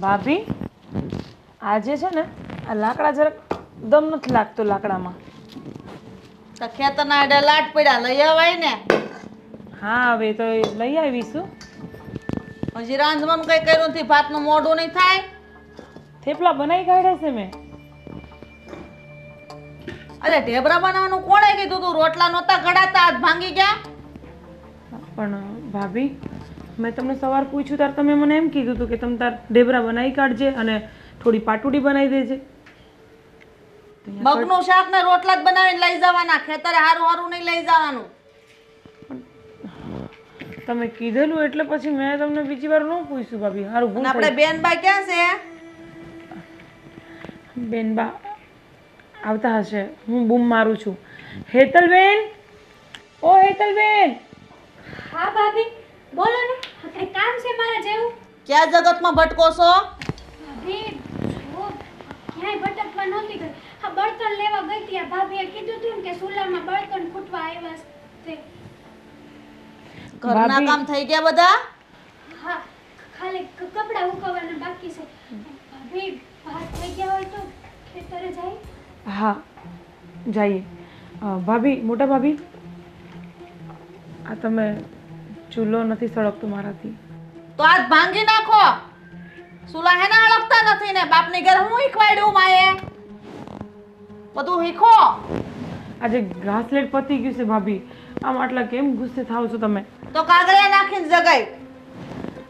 ભાભી આજે છે ને આ લાકડા જરાક દમ નથી લાગતો લાકડામાં. તો ખેતરના આડે લાટ પડ્યા લઈ આવાય ને. હા હવે તો એ લઈ આવીશું. હજી રાંધવાનું કઈ કર્યું નથી, ભાતનું મોઢું નહીં થાય. થેપલા બનાવી કાઢ્યા છે મેં. અરે ઢેબરા બનાવવાનું કોણે કીધું તું? રોટલા નહોતા ઘડાતા, હાથ ભાંગી ગયા. પણ ભાભી મેં તમને સવાર પૂછ્યું ત્યારે તમે મને એમ કીધું હતું કે તમે તાર ઢેબરા બનાવી કાઢજે અને થોડી પાટુડી બનાવી દેજે. મગનું શાક ને રોટલા જ બનાવીને લઈ જવાના, ખેતરે હારું હારું નહીં લઈ જવાનું. તમે કીધેલું એટલે પછી મેં તમને બીજી વાર ન પૂછ્યું ભાભી. હારું ભૂલ આપણે બેનબા ક્યાં છે? બેનબા આવતા હશે, હું બૂમ મારું છું. હેતલબેન, ઓ હેતલબેન. હા ભાભી બોલો ને, કઈ કામ છે મારા જેવું? ક્યાં જગતમાં ભટકો છો? ભાભી જો ક્યાંય ભટકવા નહોતી ગઈ. હા બળતણ લેવા ગઈ હતી. આ ભાભીએ કીધું હતું કે સુલામાં બળતણ ફૂટવા આવ્યા છે. ઘરના કામ થઈ ગયા બધા? હા ખાલી કપડાં ઉકવવાના બાકી છે. ભાભી ભાત થઈ ગયા હોય તો ખેતરે જાય? હા જઈએ. ભાભી, મોટા ભાભી, આ તમે ચૂલો નથી સળગતો મારાથી. તો આજ ભાંગી નાખો. સુલા હેના હળગતા નથી ને. બાપની ઘર હું શીખવાડ્યું માએ? બધું શીખો. આજે ઘાસલેટ પતી ગયું છે ભાભી. આમ આટલા કેમ ગુસ્સે થાવ છો તમે? તો કાગળિયા નાખીને જગાઈ.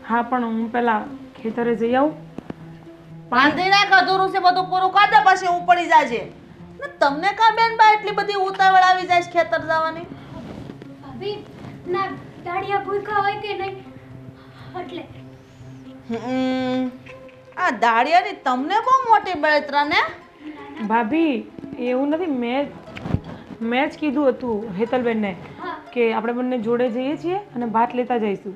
હા પણ હું પહેલા ખેતરે જઈ આવું. બાંધી નાખ, અધૂરું છે બધું પૂરું કર દે પછી હું પડી જાજે. ને તમને કા બેન બા એટલી બધી ઉતાવળ આવી જાય છે ખેતર જવાની? ભાભી ના દાડિયા ભૂખ્યા હોય કે નહીં એટલે. આ દાડિયાની તમને બહુ મોટી બળતરા ને. ભાભી એવું નથી, મેં જ કીધું હતું હેતલબેનને કે આપણે બંને જોડે જઈએ છીએ અને ભાત લેતા જઈશું.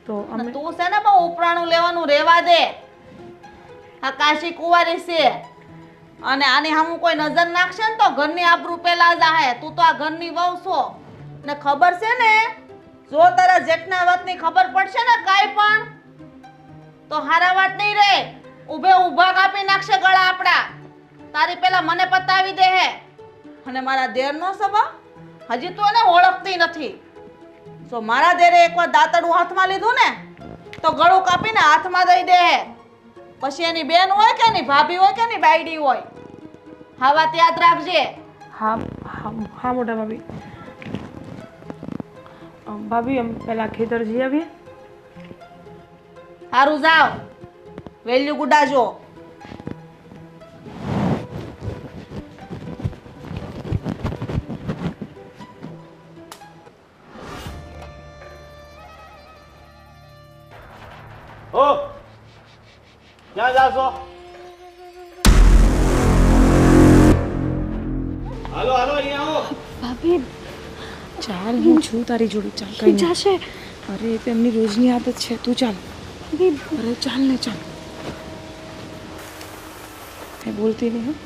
તો અમે તું છે ને બહુ ઉપરાણું લેવાનું રેવા દે. આ કાશી કુંવારી છે અને આની સામું કોઈ નજર નાખશે ને તો ઘરની આબરૂ પેલા જાહે. તું તો આ ઘરની વહુ છો ને ખબર છે ને. જો તારા જેઠના વાતની ખબર પડશે ને કાઈ પણ તો હારા વાત નહીં રે. ઊભે ઊભા કાપી નાખશે ગળા આપડા. તારી પેલા મને પતાવી દે હે. અને મારા દેરનો સભા હજી તો એને ઓળખતી નથી. જો મારા દેરે એકવાર દાંતડું હાથમાં લીધું ને તો ગળું કાપીને હાથમાં દઈ દે હે. પછી એની બેન હોય કે એની ભાભી હોય કે એની બાયડી હોય, હા વાત યાદ રાખજે. હા હા હા મોટા ભાભી. ભાભી અમે પહેલા ખેતર જઈ આવીએ. સારું જાવ, વેલ્યુ ગુડાજો. ઓ ક્યાં જાશો? હાલો હાલો અહીંયા આવો. ભાભી ચાલ, હું છું તારી જોડે. ચાલ કઈ નહીં. જશે અરે એ તો એમની રોજની આદત છે. તું ચાલ. ભાભી. અરે ચાલ ને ચાલ. એ બોલતી નહીં.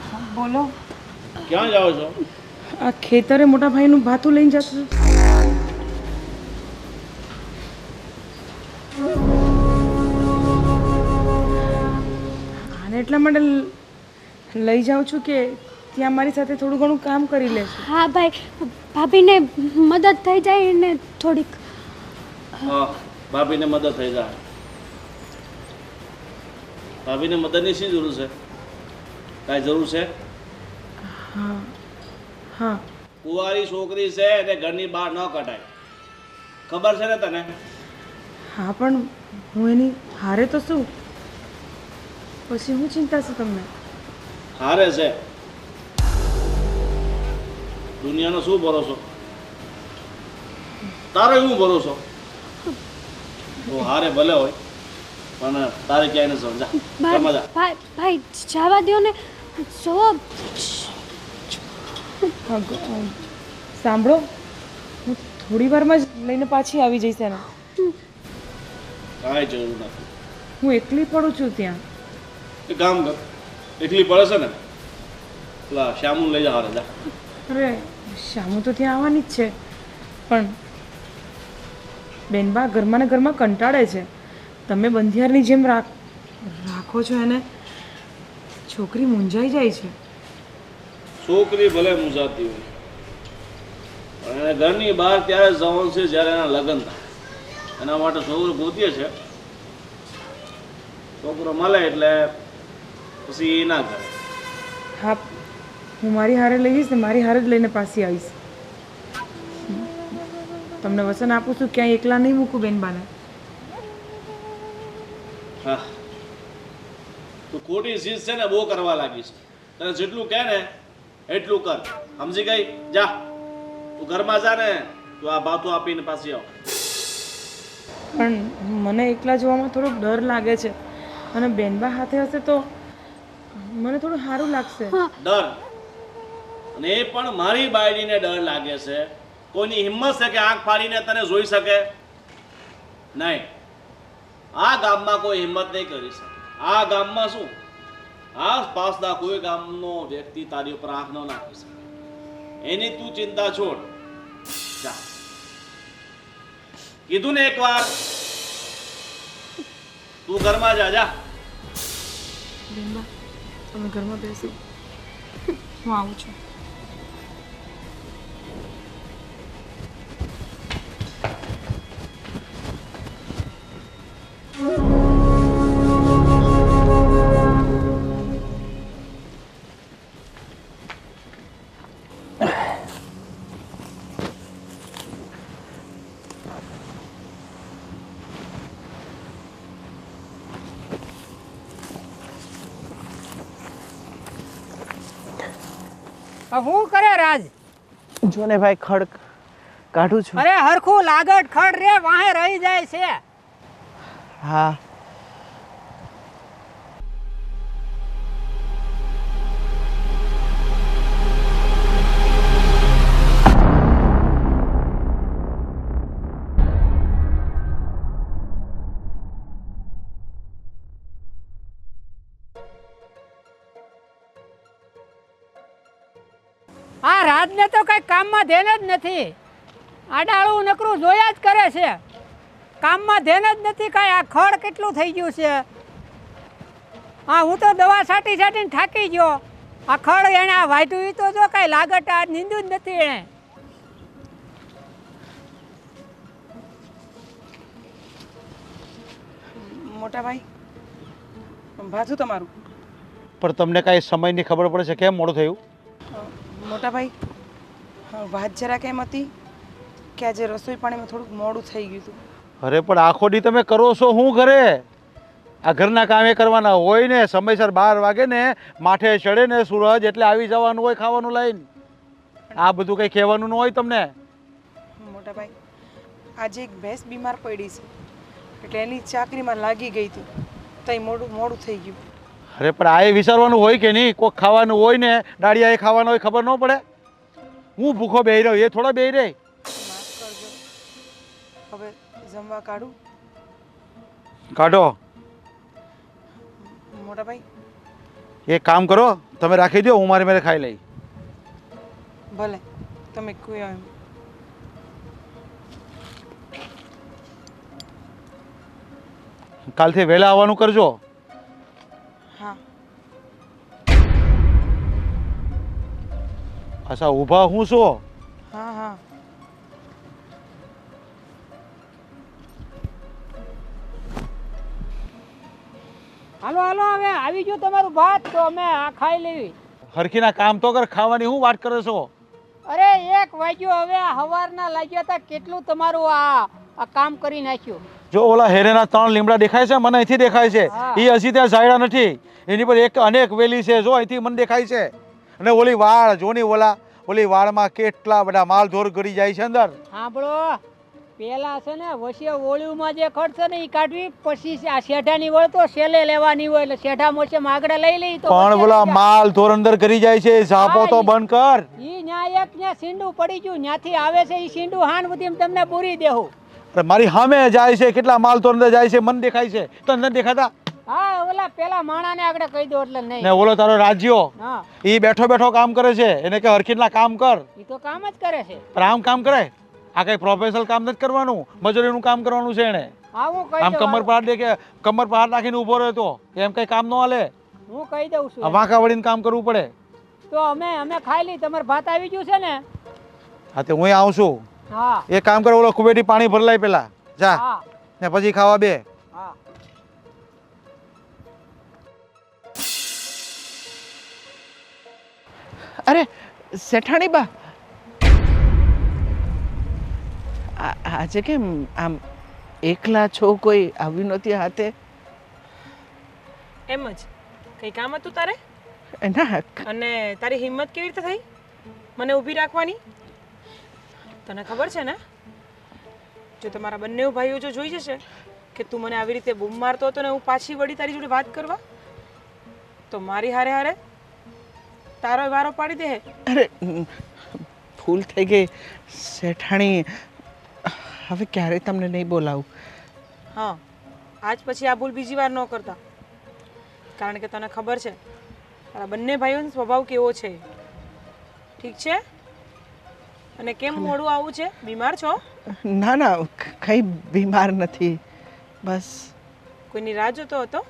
હા બોલો. ક્યાં જાઓ છો? આ ખેતરે મોટા ભાઈનું ભાતું લઈને જતું. આને એટલા માટે લઈ જાઉં છું કે ત્યાં મારી સાથે થોડું ઘણું કામ કરી લેશું. હા ભાઈ, ભાભીને મદદ થઈ જાય ને થોડીક. હા ભાભીને મદદ થઈ જાય. ભાભીને મદદની શી જરૂર છે? કાંઈ જરૂર છે? હા હા. કુંવારી છોકરી છે એને ઘરની બહાર ન કઢાય, ખબર છે ને તને? હા પણ હું એની હારે તો શું, પછી હું ચિંતા છે તમને? હારે છે. દુનિયાનો શું ભરોસો? તારો શું ભરોસો? તો હારે ભલે હોય પણ તારે ક્યાંય ન સમજા. સમજા ભાઈ જવા દો ને. જો સાંભળો, હું થોડી વારમાં જ લઈને પાછી આવી જઈશ એને. કાંઈ જરૂર નથી. હું એકલી પડું છું ત્યાં. એ કામ કર, એકલી પડે છે ને પેલા શ્યામું લઈ જા હારે જા. અરે શ્યામુ તો ત્યાં આવવાની જ છે પણ બેનબા ઘરમાં ને ઘરમાં કંટાળે છે. તમે બંધિયારની જેમ રાખો છો એને, છોકરી મૂંઝાઈ જાય છે. છોકરી ભલે મૂંઝાતી હોય પણ એને ઘરની બહાર ત્યારે જવાનું છે જ્યારે એના લગ્ન થાય. એના માટે છોકરો ગોતીએ છે. છોકરો મળે એટલે પછી એ ના કરે. હા, હું મારી હારે લઈ જઈશ ને મારી હારે જ લઈને પાછી આવીશ. તમને વચન આપું છું, ક્યાંય એકલા નહીં મૂકું બેનબાને. હા, તું ખોટી ચીજ છે ને બહુ કરવા લાગી છે. તને જેટલું કહે ને એટલું કર. સમજી ગઈ? જા તું ઘરમાં જા ને, તું આ બાતું આપીને પાછી આવ. પણ મને એકલા જોવામાં થોડોક ડર લાગે છે, અને બેનબા હાથે હશે તો મને થોડું સારું લાગશે. ડર? અને એ પણ મારી બાયડીને ડર લાગે છે? કોઈની હિંમત છે કે આંખ ફાડીને તને જોઈ શકે? નહીં, આ ગામમાં કોઈ હિંમત નહીં કરી શકે. આ ગામમાં શું, આસપાસના કોઈ ગામનો વ્યક્તિ તારી ઉપર આંખ ન નાખી શકે. એની તું ચિંતા છોડ. જા, કીધું ને એકવાર, તું ઘરમાં જા. જા બેનબા, તમે ઘરમાં બેસો, હું આવું છું. હું કરે રાજ? જો ને ભાઈ, ખડ કાઢું છું. અરે હરખું લાગટ ખડ રે વાહે રહી જાય છે. હા, આ રાજને તો કઈ કામમાં ધ્યાન જ નથી. આડાળું નકરું જોયા જ કરે છે, કામમાં ધ્યાન જ નથી કાંઈ. આ ખડ કેટલું થઈ ગયું છે. હા, હું તો દવા છાંટી છાંટીને થાકી ગયો. આ ખડ એને આ વાઢ્યું ઈ તો જો કાંઈ લાગટ આ નીંદું જ નથી એણે. મોટા ભાઈ, ભાથું તમારું. પણ તમને કાંઈ સમયની ખબર પડે છે કેમ મોડું થયું? મોટા ભાઈ, વાત જરા કેમ હતી કે આજે રસોઈ પાણીમાં થોડુંક મોડું થઈ ગયું હતું. અરે પણ આખો દી તમે કરો છો શું ઘરે? આ ઘરના કામે કરવાના હોય ને, સમયસર 12 વાગે ને માથે ચડે ને સૂરજ એટલે આવી જવાનું હોય ખાવાનું લઈને. આ બધું કંઈ કહેવાનું ન હોય તમને. મોટા ભાઈ, આજે એક ભેંસ બીમાર પડી છે, એટલે એની ચાકરીમાં લાગી ગઈ હતી, તઈ મોડું થઈ ગયું. અરે પણ આ વિચારવાનું હોય કે નહીં? કોઈક ખાવાનું હોય ને, ડાળિયા એ ખાવાનું હોય, ખબર ન પડે? હું ભૂખો બેહી રહ્યો, એ થોડા બેહી રહી. માફ કરજો, હવે જમવા કાઢું. કાઢો. મોટા ભાઈ, એક કામ કરો, તમે રાખી દો, હું મારી મેરે ખાઈ લઈ. ભલે તમે કોઈ એમ. કાલથી વહેલા આવવાનું કરજો. હા. અચ્છા, ઊભા હું છો? હા હા. હાલો હાલો, હવે આવી ગયું તમારું ભાત, તો અમે આ ખાઈ લેવી. હરખીના કામ તો કર, ખાવાની હું વાત કરે છો? અરે 1 વાગ્યો, હવે આ હવારના લાગ્યા હતા. કેટલું તમારું આ કામ કરી નાખ્યું. જો ઓલા હેરેના 3 લીમડા દેખાય છે, મને અહીંથી દેખાય છે. હા. એ હજી ત્યાં ઝાયડા નથી, એની પર એક અનેક વેલી છે, જો અહીંથી મને દેખાય છે. અને ઓલી વાળ જોની, ઓલી વાળમાં કેટલા બધા માલ ધોર ગળી જાય છે અંદર. સાંભળો, પેલા છે ને વસીએ ઓળીમાં જે ખર્ચ છે ને એ કાઢવી, પછી આ શેઢાની વળ તો સેલે લેવાની હોય, એટલે શેઢા મોસે આગળ લઈ લઈ તો પણ ઓલા માલ ધોર અંદર ગળી જાય છે, ઝાપો તો બંધ કર. ઈ ન્યા એક ન્યા સીંડું પડી ગયું, ન્યાથી આવે છે ઈ સીંડું હાન સુધી તમને પૂરી દેવું. અરે મારી સામે જાય છે, કેટલા માલ ધોર અંદર જાય છે, મને દેખાય છે, તો અંદર દેખાતા. હા, ઓલા પેલા માણાને આગળ કહી દો એટલે નહીં. ને ઓલો તારો રાજ્યો, હા, ઈ બેઠો બેઠો કામ કરે છે, એને કે હરખીના કામ કર. ઈ તો કામ જ કરે છે. પણ આમ કામ કરે? આ કઈ પ્રોફેશનલ કામ નથી કરવાનું, મજૂરીનું કામ કરવાનું છે એને. હા હું કહી આમ દઉં કમર પર હાથ દે કે કમર પર હાથ નાખીને ઊભો રહ્યો તો એમ કઈ કામ ન હાલે. હું કહી દઉં છું આ વાંકા વળીને કામ કરવું પડે. તો અમે ખાઈ લી તમારે ભાત આવી ગયું છે ને હા તે હું આવું છું. હા એક કામ કરો, ઓલો કુબેટી પાણી ભરલાય પેલા જા હા ને પછી ખાવા બે. હા અરે શેઠાણી બા, આજે કેમ આમ એકલા છો? કોઈ આવ્યું નહોતી હાથે? એમ જ કંઈ કામ હતું તારે? ના, અને તારી હિંમત કેવી રીતે થઈ મને ઊભી રાખવાની? તને ખબર છે ને, જો તમારા બંને ભાઈઓ જો જોઈ જશે કે તું મને આવી રીતે બૂમ મારતો હતો ને હું પાછી વળી તારી જોડે વાત કરવા, તો મારી હારે હારે તારો વારો પાડી દે. અરે ભૂલ થઈ ગઈ શેઠાણી, હવે ક્યારેય તમને નહીં બોલાવું. હા, આજ પછી આ ભૂલ બીજી વાર ન કરતા, કારણ કે તને ખબર છે તારા બંને ભાઈઓનો સ્વભાવ કેવો છે. ઠીક છે? અને કેમ મોડું આવું છે? બીમાર છો? ના ના, કંઈ બીમાર નથી, બસ. કોઈની રાહ જોતો હતો?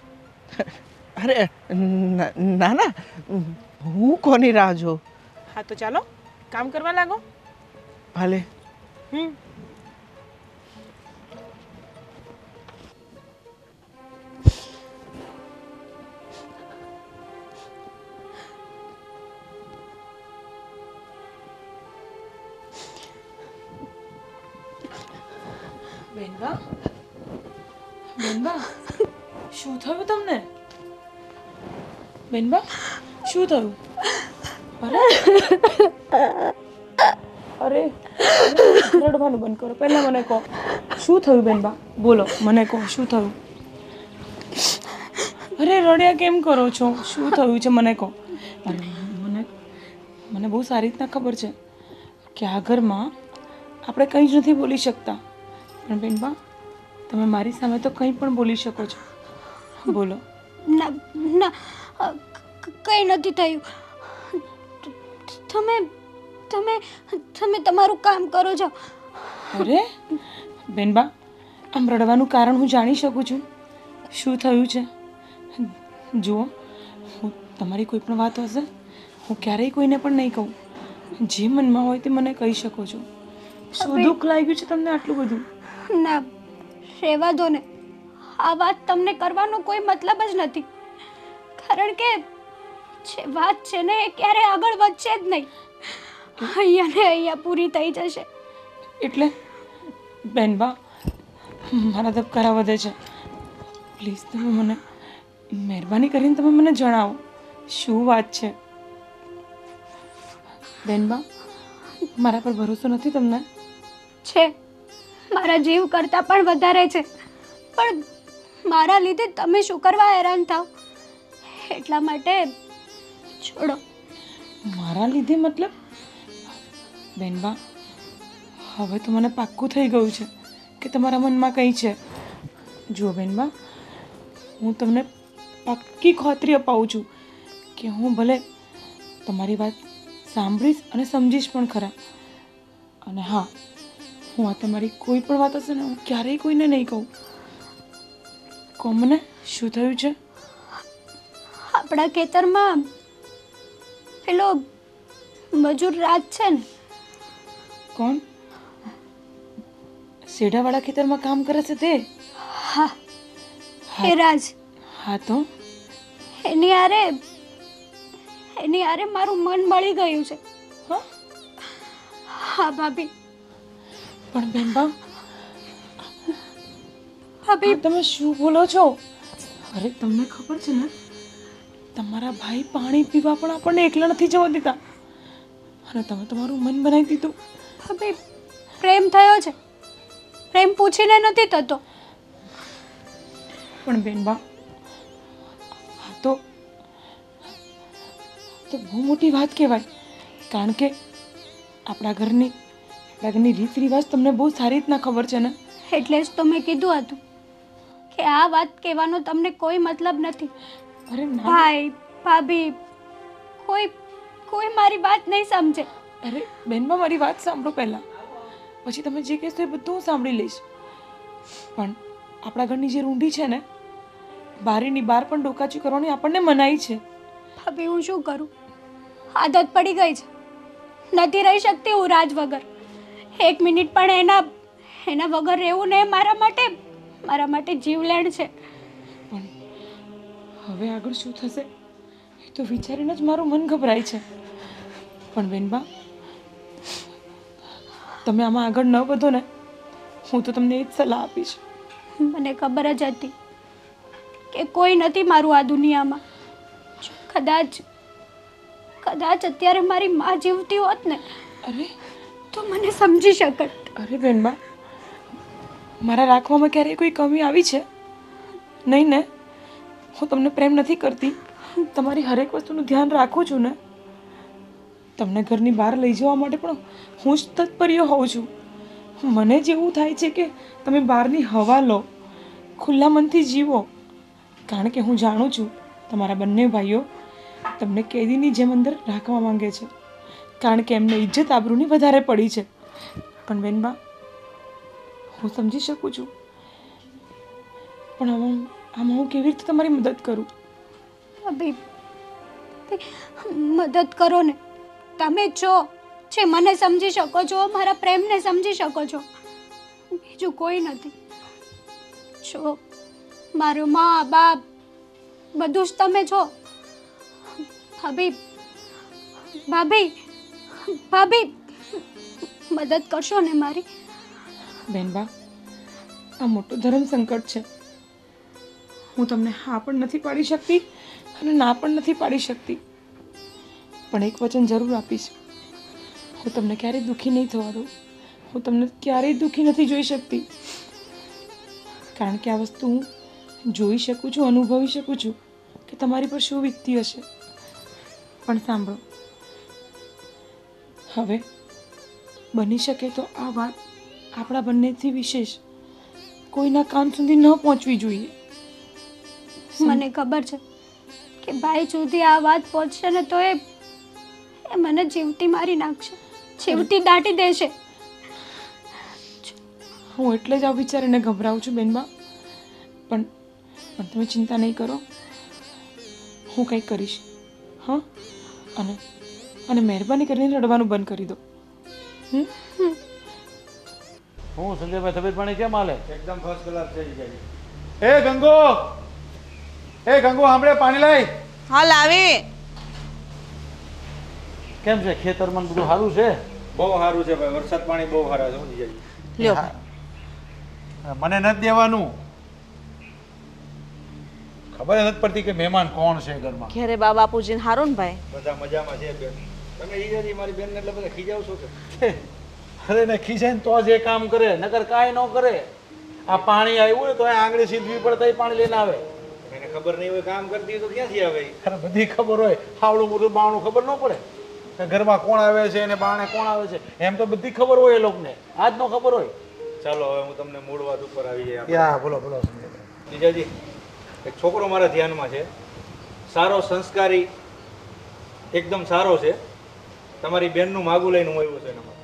અરે ના ના, હું કોની રાહ જોઉં? હા તો ચાલો કામ કરવા લાગો. ભલે. હમ બેનબા, બેનબા, શું થયું તમને? બેનબા, શું થયું? અરે અરે રડવાનું બંધ કરો, પહેલા મને કહો શું થયું? બેનબા બોલો, મને કહો શું થયું? અરે રડ્યા કેમ કરો છો? શું થયું છે મને કહો. અરે મને બહુ સારી રીતના ખબર છે કે આ ઘરમાં આપણે કંઈ જ નથી બોલી શકતા, પણ બેનબા તમે મારી સામે તો કંઈ પણ બોલી શકો છો. બોલો. ના ના, કંઈ નથી થયું. તમે તમે તમે તમારું કામ કરો છો. અરે બેનબા, આમ રડવાનું કારણ હું જાણી શકું છું? શું થયું છે? જુઓ, હું તમારી કોઈ પણ વાત હશે હું ક્યારેય કોઈને પણ નહીં કહું. જે મનમાં હોય તે મને કહી શકો છો. શું દુઃખ લાગ્યું છે તમને આટલું બધું? ના, રહેવા દો ને. આ વાત તમને કરવાનો કોઈ મતલબ જ નથી, કારણ કે જે વાત છે ને એ ક્યારે આગળ વધશે જ નહીં. અહીંયા ને અહીંયા પૂરી થઈ જશે. એટલે બેનબા મારા ધબકારા વધે છે. પ્લીઝ તમે મને મહેરબાની કરીને તમે મને જણાવો શું વાત છે. બેનબા મારા પર ભરોસો નથી તમને? છે, મારા જીવ કરતાં પણ વધારે છે, પણ મારા લીધે તમે શું કરવા હેરાન થાવ એટલા માટે છોડો. મારા લીધે મતલબ? બેનબા હવે તો મને પાક્કું થઈ ગયું છે કે તમારા મનમાં કંઈ છે. જુઓ બેનબા, હું તમને પાક્કી ખાતરી અપાવું છું કે હું ભલે તમારી વાત સાંભળીશ અને સમજીશ પણ ખરા. અને હા, હું આ તમારી કોઈ પણ વાત હશે ને હું ક્યારેય કોઈને નહીં કહું. કહો મને શું થયું છે? આપણા ખેતરમાં પેલો મજૂર રાજ છે ને, કોણ? શેઢાવાળા ખેતરમાં કામ કરે છે તે? હા એ રાજ. હા તો એની હારે મારું મન મળી ગયું છે. હા હા ભાભી. પણ બેનબા ભાભી તમે શું બોલો છો? અરે તમને ખબર છે ને, તમારા ભાઈ પાણી પીવા પણ આપણને એકલા નથી જવા દેતા, અને તમે તમારું મન બનાવી દીધું. ભાભી, પ્રેમ થયો છે, પ્રેમ પૂછીને નથી થતો. પણ બેનબા આ તો બહુ મોટી વાત કહેવાય, કારણ કે આપણા ઘરની રીત રિવાજ તમને બહુ સારી રીતના ખબર છે ને. એટલે જ તો મેં કીધું હતું કે આ વાત કહેવાનો તમને કોઈ મતલબ નથી. અરે ના ભાઈ ભાભી કોઈ મારી વાત નહીં સમજે. અરે બેનબા મારી વાત સાંભળો પહેલાં, પછી તમે જે કહેશો એ બધું હું સાંભળી લઈશ. પણ આપણા ઘરની જે રૂંઢી છે ને, બારીની બહાર પણ ડોકાચી કરવાની આપણને મનાઈ છે. ભાભી હું શું કરું? આદત પડી ગઈ છે. નથી રહી શકતી હું રાજ વગર. એક મિનિટ પણ એના વગર રહેવું ને મારા માટે જીવલેણ છે. પણ હવે આગળ શું થશે એ તો વિચારીને જ મારું મન ગભરાય છે. પણ બેનબા, તમે આમાં આગળ ન વધો ને, હું તો તમને એ જ સલાહ આપીશ. મને ખબર જ હતી કે કોઈ નથી મારું આ દુનિયામાં. જો કદાચ અત્યારે મારી માં જીવતી હોત ને અરે તો મને સમજી શકત. અરે બેનબા, મારા રાખવામાં ક્યારેય કોઈ કમી આવી છે? નહીં ને? હું તમને પ્રેમ નથી કરતી, તમારી હરેક વસ્તુનું ધ્યાન રાખું છું ને. તમને ઘરની બહાર લઈ જવા માટે પણ હું જ તત્પર્ય હોઉં છું. મને જેવું થાય છે કે તમે બહારની હવા લો, ખુલ્લા મનથી જીવો. કારણ કે હું જાણું છું તમારા બંને ભાઈઓ તમને કેદીની જેમ અંદર રાખવા માંગે છે, કારણ કે એમને ઇજ્જત આબરૂની વધારે પડી છે. પણ બેનબા, હું સમજી શકું છું, પણ આમાં હું કેવી રીતે તમારી મદદ કરું? ભાભી, મદદ કરો ને. તમે છો જે મને સમજી શકો છો, મારા પ્રેમને સમજી શકો છો. બીજું કોઈ નથી. છો મારું મા બાપ બધું જ તમે છો. ભાભી મદદ કરશો ને મારી? બેનબા, આ મોટું ધર્મ સંકટ છે. હું તમને હા પણ નથી પાડી શકતી અને ના પણ નથી પાડી શકતી. પણ એક વચન જરૂર આપીશ, હું તમને ક્યારેય દુઃખી નહીં થવા દઉં. હું તમને ક્યારેય દુઃખી નથી જોઈ શકતી, કારણ કે આ વસ્તુ હું જોઈ શકું છું, અનુભવી શકું છું કે તમારી પર શું વીતતી હશે. પણ સાંભળો, હવે બની શકે તો આ વાત આપણા બંનેથી વિશેષ કોઈના કાન સુધી ન પહોંચવી જોઈએ. મને ખબર છે કે ભાઈ સુધી આ વાત પહોંચશે ને તો એ મને જીવતી મારી નાખશે, જીવતી દાટી દેશે. હું એટલે જ આ વિચારીને ગભરાઉં છું બેનબા. પણ તમે ચિંતા નહીં કરો, હું કંઈક કરીશ. હા, અને મહેરબાની કરીને રડવાનું બંધ કરી દો. હું સંજયભાઈ, તબિયત પાણી કેમ હાલે? એકદમ ફર્સ્ટ ક્લાસ છે જીજાજી. એ ગંગો, સાંભળે, પાણી લાય. હાલ આવી. કેમ છે ખેતરમાં બધું સારું છે? બહુ સારું છે ભાઈ, વરસાદ પાણી બહુ સારા છે હો જીજાજી. લ્યો. મને નથી દેવાનું. ખબર નથી પડતી કે મહેમાન કોણ છે ઘરમાં. ઘેરે બા બાપુજીને હારું ને ભાઈ? બધા મજામાં છે બેન. તમે જીજાજી મારી બેનને એટલે બધા ખીજાવ છો કે? અરે ને ખીસે ને તો જ એ કામ કરે, નકર કાંઈ ન કરે. આ પાણી આવ્યું ને તો એ આંગળી સીધવી પડે તો પાણી લઈને આવે. એને ખબર નહીં હોય કામ કરતી હોય તો ક્યાંથી આવે? અરે બધી ખબર હોય, હાવડું મોટું બાવણું ખબર ન પડે કે ઘરમાં કોણ આવે છે અને બાણે કોણ આવે છે, એમ તો બધી ખબર હોય એ લોકોને, આજ નો ખબર હોય. ચાલો હવે હું તમને મૂળ વાત ઉપર આવી જાય. યા બોલો જીજાજી, એક છોકરો મારા ધ્યાનમાં છે, સારો, સંસ્કારી, એકદમ સારો છે. તમારી બેનનું માગું લઈને હું આવ્યો છું એનામાં.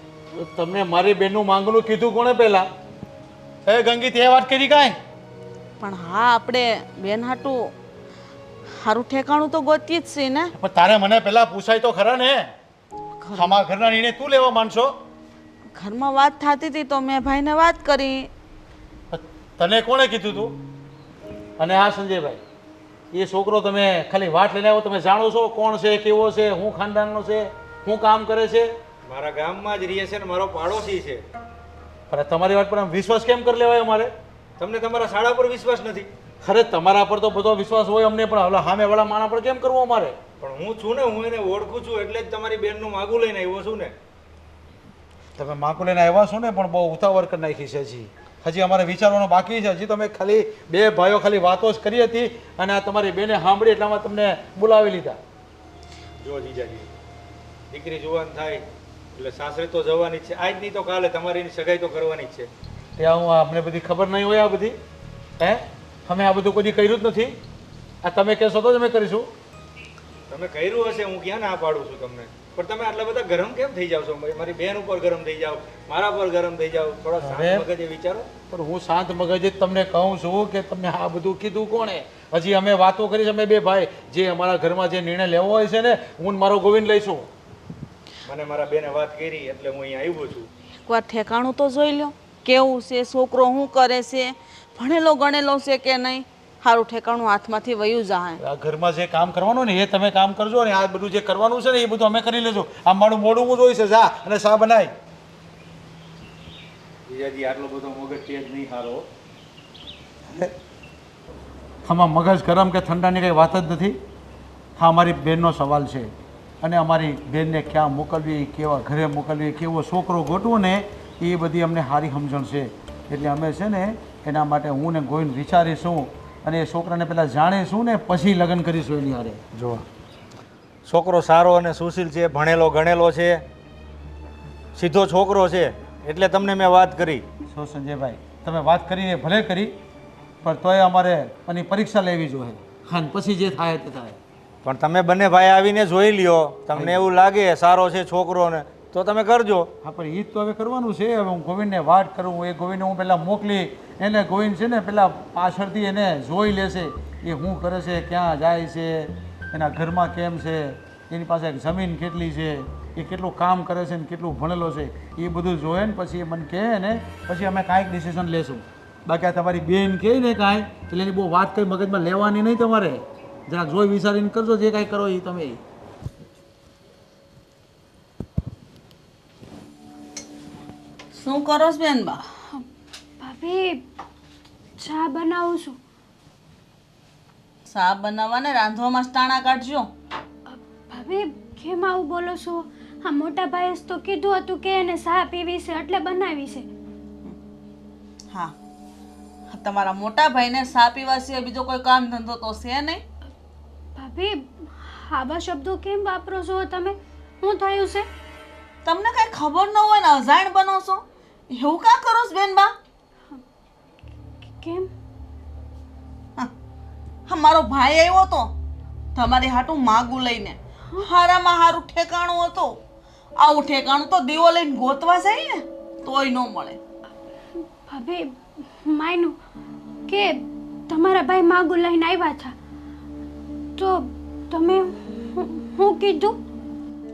તમને મારી બેનનું માંગનું કીધું કોણે પહેલા? એ ગંગી, તે વાત કરી કાંઈ? પણ હા, આપણે બેન હાટું સારું ઠેકાણું તો ગોતીએ જ છે ને. પણ તારે મને પહેલા પૂછાય તો ખરા ને. અમારા ઘરના નિર્ણય તું લેવા માંડશો? ઘરમાં વાત થતી હતી તો મેં ભાઈને વાત કરી. તને કોણે કીધું તું? અને હા સંજયભાઈ, એ છોકરો તમે ખાલી વાત લઈને આવો, તમે જાણો છો કોણ છે, કેવો છે, હું ખાનદાનનો છે, હું કામ કરે છે? મારા ગામમાં જ રહે છે ને મારો પાડોશી છે. પણ તમારી વાત પર આમ વિશ્વાસ કેમ કરી લેવાય અમારે? તમને તમારા શાળા પર વિશ્વાસ નથી? ખરે તમારા પર તો બધો વિશ્વાસ હોય અમને, પણ હવે સામેવાળા માણસ પર કેમ કરવો અમારે? પણ હું છું ને, હું એને ઓળખું છું એટલે જ તમારી બેનનું માગું લઈને આવ્યો છું ને. તમે માકુ લઈને આવ્યા છો ને, પણ બહુ ઉતાવળ કરી નાખી છે. હજી અમારે વિચારવાનું બાકી છે. હજી તમે ખાલી બે ભાઈઓ ખાલી વાતો જ કરી હતી અને આ તમારી બેને સાંભળી એટલામાં તમને બોલાવી લીધા. જો જીજાજી, દીકરી જુવાન થાય એટલે સાસરે તો જવાની જ છે. આજ નહીં તો કાલે તમારી સગાઈ તો કરવાની જ છે. ત્યાં હું અમને બધી ખબર નહીં હોય? આ બધી અમે આ બધું કોઈ કર્યું જ નથી. આ તમે કહેશો તો જ અમે કરીશું. તમે કર્યું હશે, હું ક્યાં ના પાડું છું તમને. પણ તમે આટલા બધા ગરમ કેમ થઈ જાવ છો? મારી બેન ઉપર ગરમ થઈ જાવ, મારા પર ગરમ થઈ જાવ. થોડા શાંત મગજે વિચારો. પણ હું શાંત મગજે જ તમને કહું છું કે તમને આ બધું કીધું કોણે? હજી અમે વાતો કરી છે, અમે બે ભાઈ જે અમારા ઘરમાં જે નિર્ણય લેવો હોય છે ને, હું ને મારો ગોવિંદ લઈશું. મને મારા બેને વાત કરી એટલે હું અહીંયા આવ્યો છું. એકવાર ઠેકાણું તો જોઈ લો કેવું છે, છોકરો શું કરે છે, ભણેલો ગણેલો છે કે નહીં. સારું ઠેકાણું હાથમાંથી વયું જાય. આ ઘરમાં જે કામ કરવાનું ને એ તમે કામ કરજો ને આ બધું જે કરવાનું છે ને એ બધું અમે કરી લેજો. આ મારું મોઢું હું જોઈશે, જા અને શા બનાય. જીજાજી આટલો બધો મગજ તેજ નહીં હારો. આમાં મગજ ગરમ કે ઠંડાની કંઈ વાત જ નથી. હા, અમારી બહેનનો સવાલ છે અને અમારી બહેનને ક્યાં મોકલવી, કેવા ઘરે મોકલવી, કેવો છોકરો ગોતવો ને એ બધી અમને સારી સમજણ છે. એટલે અમે છે ને એના માટે હું ને ગોવિંદ વિચારીશું અને એ છોકરાને પહેલાં જાણીશું ને પછી લગ્ન કરીશું એની હારે. જો છોકરો સારો અને સુશીલ છે, ભણેલો ગણેલો છે, સીધો છોકરો છે એટલે તમને મેં વાત કરી. શું સંજયભાઈ, તમે વાત કરીને ભલે કરી પણ તોય અમારે એની પરીક્ષા લેવી જોઈએ. હા, પછી જે થાય તે થાય. પણ તમે બંને ભાઈ આવીને જોઈ લ્યો, તમને એવું લાગે સારો છે છોકરો ને તો તમે કરજો. હા, પણ એ જ તો હવે કરવાનું છે. હવે હું ગોવિંદને વાત કરું, એ ગોવિંદને હું પહેલાં મોકલી, એને ગોવિંદ છે ને પહેલાં પાછળથી એને જોઈ લેશે એ શું કરે છે, ક્યાં જાય છે, એના ઘરમાં કેમ છે, એની પાસે જમીન કેટલી છે, એ કેટલું કામ કરે છે ને કેટલું ભણેલો છે, એ બધું જોયે ને પછી એ મને કહે ને પછી અમે કાંઈક ડિસિઝન લેશું. બાકી આ તમારી બેન કહે ને કાંઈ એટલે એની બહુ વાત કંઈ મગજમાં લેવાની નહીં. તમારે જરાક જોઈ વિચારીને કરજો જે કાંઈ કરો એ તમે. શું કરો છો બેન બા? ભાભી ચા બનાવું છું. શા બનાવવા ને રાંધવામાં જ ટાણા કાઢજો. ભાભી કેમ આવું બોલો છો? હા, મોટા ભાઈએ જ તો કીધું હતું કે એને ચા પીવી છે એટલે બનાવી છે. હા, તમારા મોટા ભાઈને શા પીવા સિવાય બીજો કોઈ કામ ધંધો તો છે નહીં. ભાભી આવા શબ્દો કેમ વાપરો છો તમે? શું થયું છે? તમને કઈ ખબર ન હોય ને અજાણ બનો છો? એવું કા કરો છો બેન બા? કેમ? હા, મારો ભાઈ આવ્યો તો તમારી હાટું માગું લઈને. હારામાં હારું ઠેકાણું હતું. આવું ઠેકાણું તો દીવો લઈને ગોતવા જાય ને તોય ન મળે. ભાભી માયનું કે તમારા ભાઈ માગું લઈને આવ્યા હતા તો તમે હું કીધું?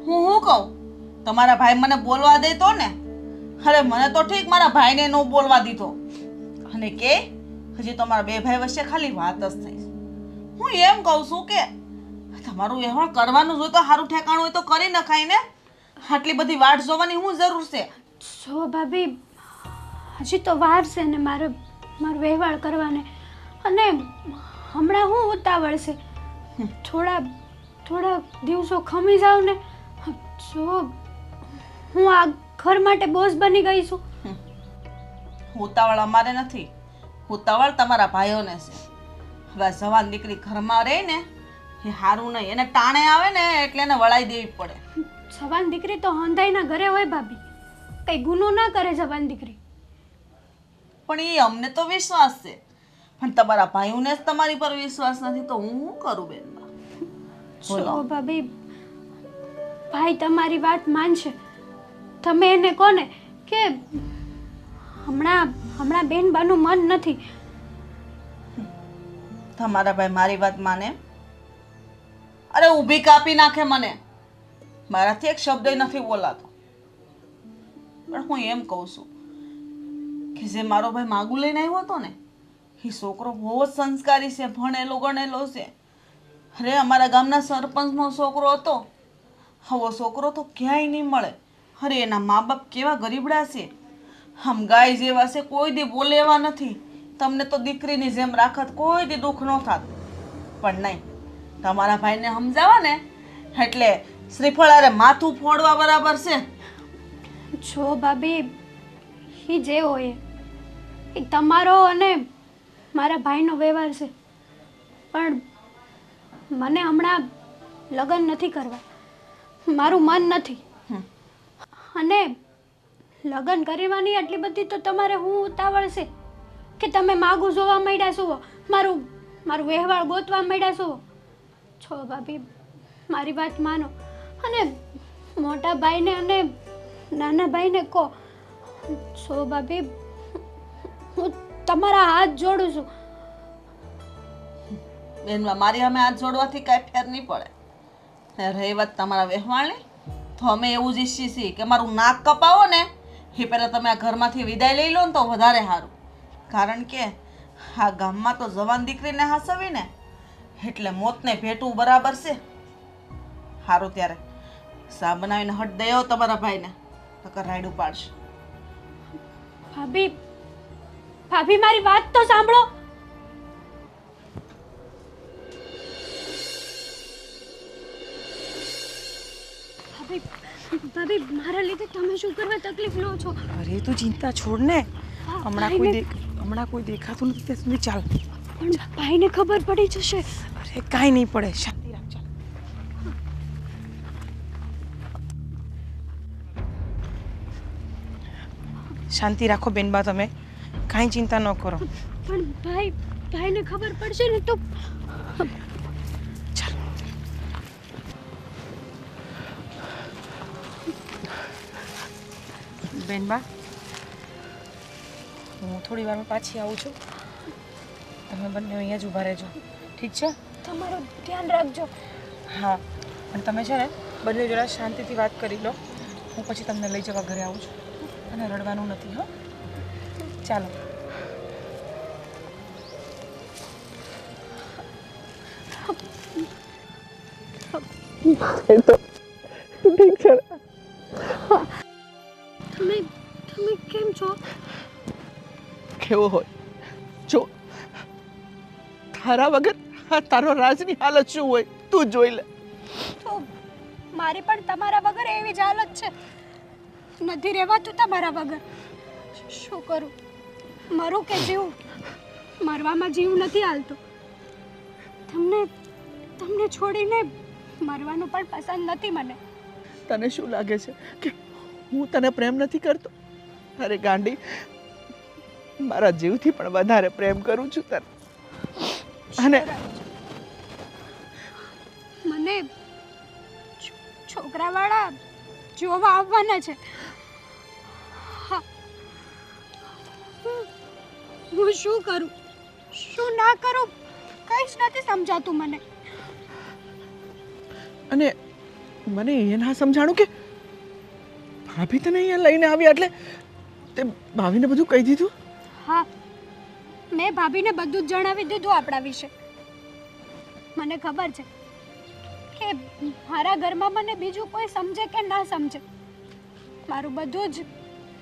હું કહું? તમારા ભાઈ મને બોલવા દેતો ને? અરે મને તો ઠીક, મારા ભાઈને ન બોલવા દીધો અને કે હજી તમારા બે ભાઈ વચ્ચે ખાલી વાત જ થઈ. હું એમ કહું છું કે તમારું વ્યવહાર કરવાનું હોય તો સારું ઠેકાણું હોય તો કરી નખાય ને. આટલી બધી વાટ જોવાની શું જરૂર છે? જો ભાભી હજી તો વાર છે ને મારો વ્યવહાર કરવાને, અને હમણાં હું ઉતાવળ છે. થોડા દિવસો ખમી જાવ ને. જો હું આ ઘર માટે બોઝ બની ગઈ છું. ઉતાવળ અમારે નથી, ઉતાવળ તમારા ભાઈઓને છે. હવે જવાન દીકરી ઘરમાં રહે ને એ સારું નહીં. એને ટાણે આવે ને એટલે એને વળાઈ દેવી પડે. જવાન દીકરી તો હંધાઈના ઘરે હોય ભાભી, કઈ ગુનો ના કરે જવાન દીકરી. પણ એ અમને તો વિશ્વાસ છે, પણ તમારા ભાઈઓને જ તમારી પર વિશ્વાસ નથી તો હું શું કરું બેન? જો ભાભી, ભાઈ તમારી વાત માનશે. તમે એને કોને કે હમણાં બેનબાનું મન નથી. તમારા ભાઈ મારી વાત માને? અરે ઊભી કાપી નાખે મને. મારાથી એક શબ્દ નથી બોલાતો. પણ હું એમ કહું છું કે જે મારો ભાઈ માગું લઈને આવ્યો હતો ને એ છોકરો બહુ જ સંસ્કારી છે, ભણેલો ગણેલો છે. અરે અમારા ગામના સરપંચનો છોકરો હતો. આવો છોકરો તો ક્યાંય નહીં મળે. અરે એના મા બાપ કેવા ગરીબડા છે, આમ ગાય જેવા છે, કોઈ દી બોલે એવા નથી. તમને તો દીકરીની જેમ રાખત, કોઈ દી દુઃખ ન થાત. પણ નહીં, તમારા ભાઈને સમજાવવા ને એટલે શ્રીફળ અરે માથું ફોડવા બરાબર છે. જો ભાભી, એ જે હોય એ તમારો અને મારા ભાઈનો વ્યવહાર છે, પણ મને હમણાં લગ્ન નથી કરવા. મારું મન નથી. અને લગ્ન કરવાની આટલી બધી તો તમારે હું ઉતાવળ છે કે તમે માગું જોવા માંડ્યા છો, મારું વ્યવહાર ગોતવા માંડ્યા છો. છો ભાભી, મારી વાત માનો અને મોટા ભાઈને અને નાના ભાઈને કહો. સો ભાભી, હું તમારા હાથ જોડું છું. બેનમાં મારી અમે હાથ જોડવાથી કાંઈ ફેર નહીં પડે. ને રહી વાત તમારા વ્યવહારની, તો અમે એવું જ ઈચ્છીએ છીએ કે મારું નાક કપાવો ને એ પહેલાં તમે આ ઘરમાંથી વિદાય લઈ લો ને તો વધારે સારું. કારણ કે આ ગામમાં તો જવાન દીકરીને હાસવીને એટલે મોતને ભેટવું બરાબર છે. સારું ત્યારે સા બનાવીને હટ દઈ આવો તમારા ભાઈને, નકર રાયડું પાડશે. ભાભી, ભાભી મારી વાત તો સાંભળો. ભાભી, ભાભી, મારા લીધે તમે શું કરવા તકલીફ લો છો? અરે તું ચિંતા છોડ ને. હમણાં કોઈ દેખાતું નથી ત્યાં સુધી ચાલ. પણ ભાઈને ખબર પડી જશે. અરે કાંઈ નહીં પડે, શાંતિ રાખ. ચાલ. શાંતિ રાખો બેનબા, તમે કાંઈ ચિંતા ન કરો. પણ ભાઈને ખબર પડશે ને તો. ચાલ. બેનબા, હું થોડી વારમાં પાછી આવું છું. તમે બંને અહીંયા જ ઊભા રહેજો, ઠીક છે? તમારું ધ્યાન રાખજો. હા, અને તમે છે ને બંને જોડે શાંતિથી વાત કરી લો. હું પછી તમને લઈ જવા ઘરે આવું છું. અને રડવાનું નથી, હો? ચાલો. ઠીક છે. તમે કેમ છો? કેવો હોય જો, તારા વગર આ તારો રાજની હાલત શું હોય તું જોઈ લે. તો મારી પણ તમારા વગર એવી જ હાલત છે. નથી રહેવાતું તમારા વગર. શું કરું? મરું કે જીવું? મરવામાં જીવ નથી હાલતો. તમને છોડીને મરવાનું પણ પસંદ નથી મને. તને શું લાગે છે કે હું તને પ્રેમ નથી કરતો? અરે ગાંડી, મારા જીવથી પણ વધારે પ્રેમ કરું છું તને. અને મને છોકરાવાળા જોવા આવવાના છે. હા. હું શું કરું, શું ના કરું, કંઈ જ નથી સમજાતું મને. અને મને એ ના સમજાણું કે ભાભી તને અહીંયા લઈને આવ્યા એટલે તે ભાભીને બધું કહી દીધું? હા, મેં ભાભીને બધું જ જણાવી દીધું આપણા વિશે. મને ખબર છે કે મારા ઘરમાં મને બીજું કોઈ સમજે કે ના સમજે, મારું બધું જ,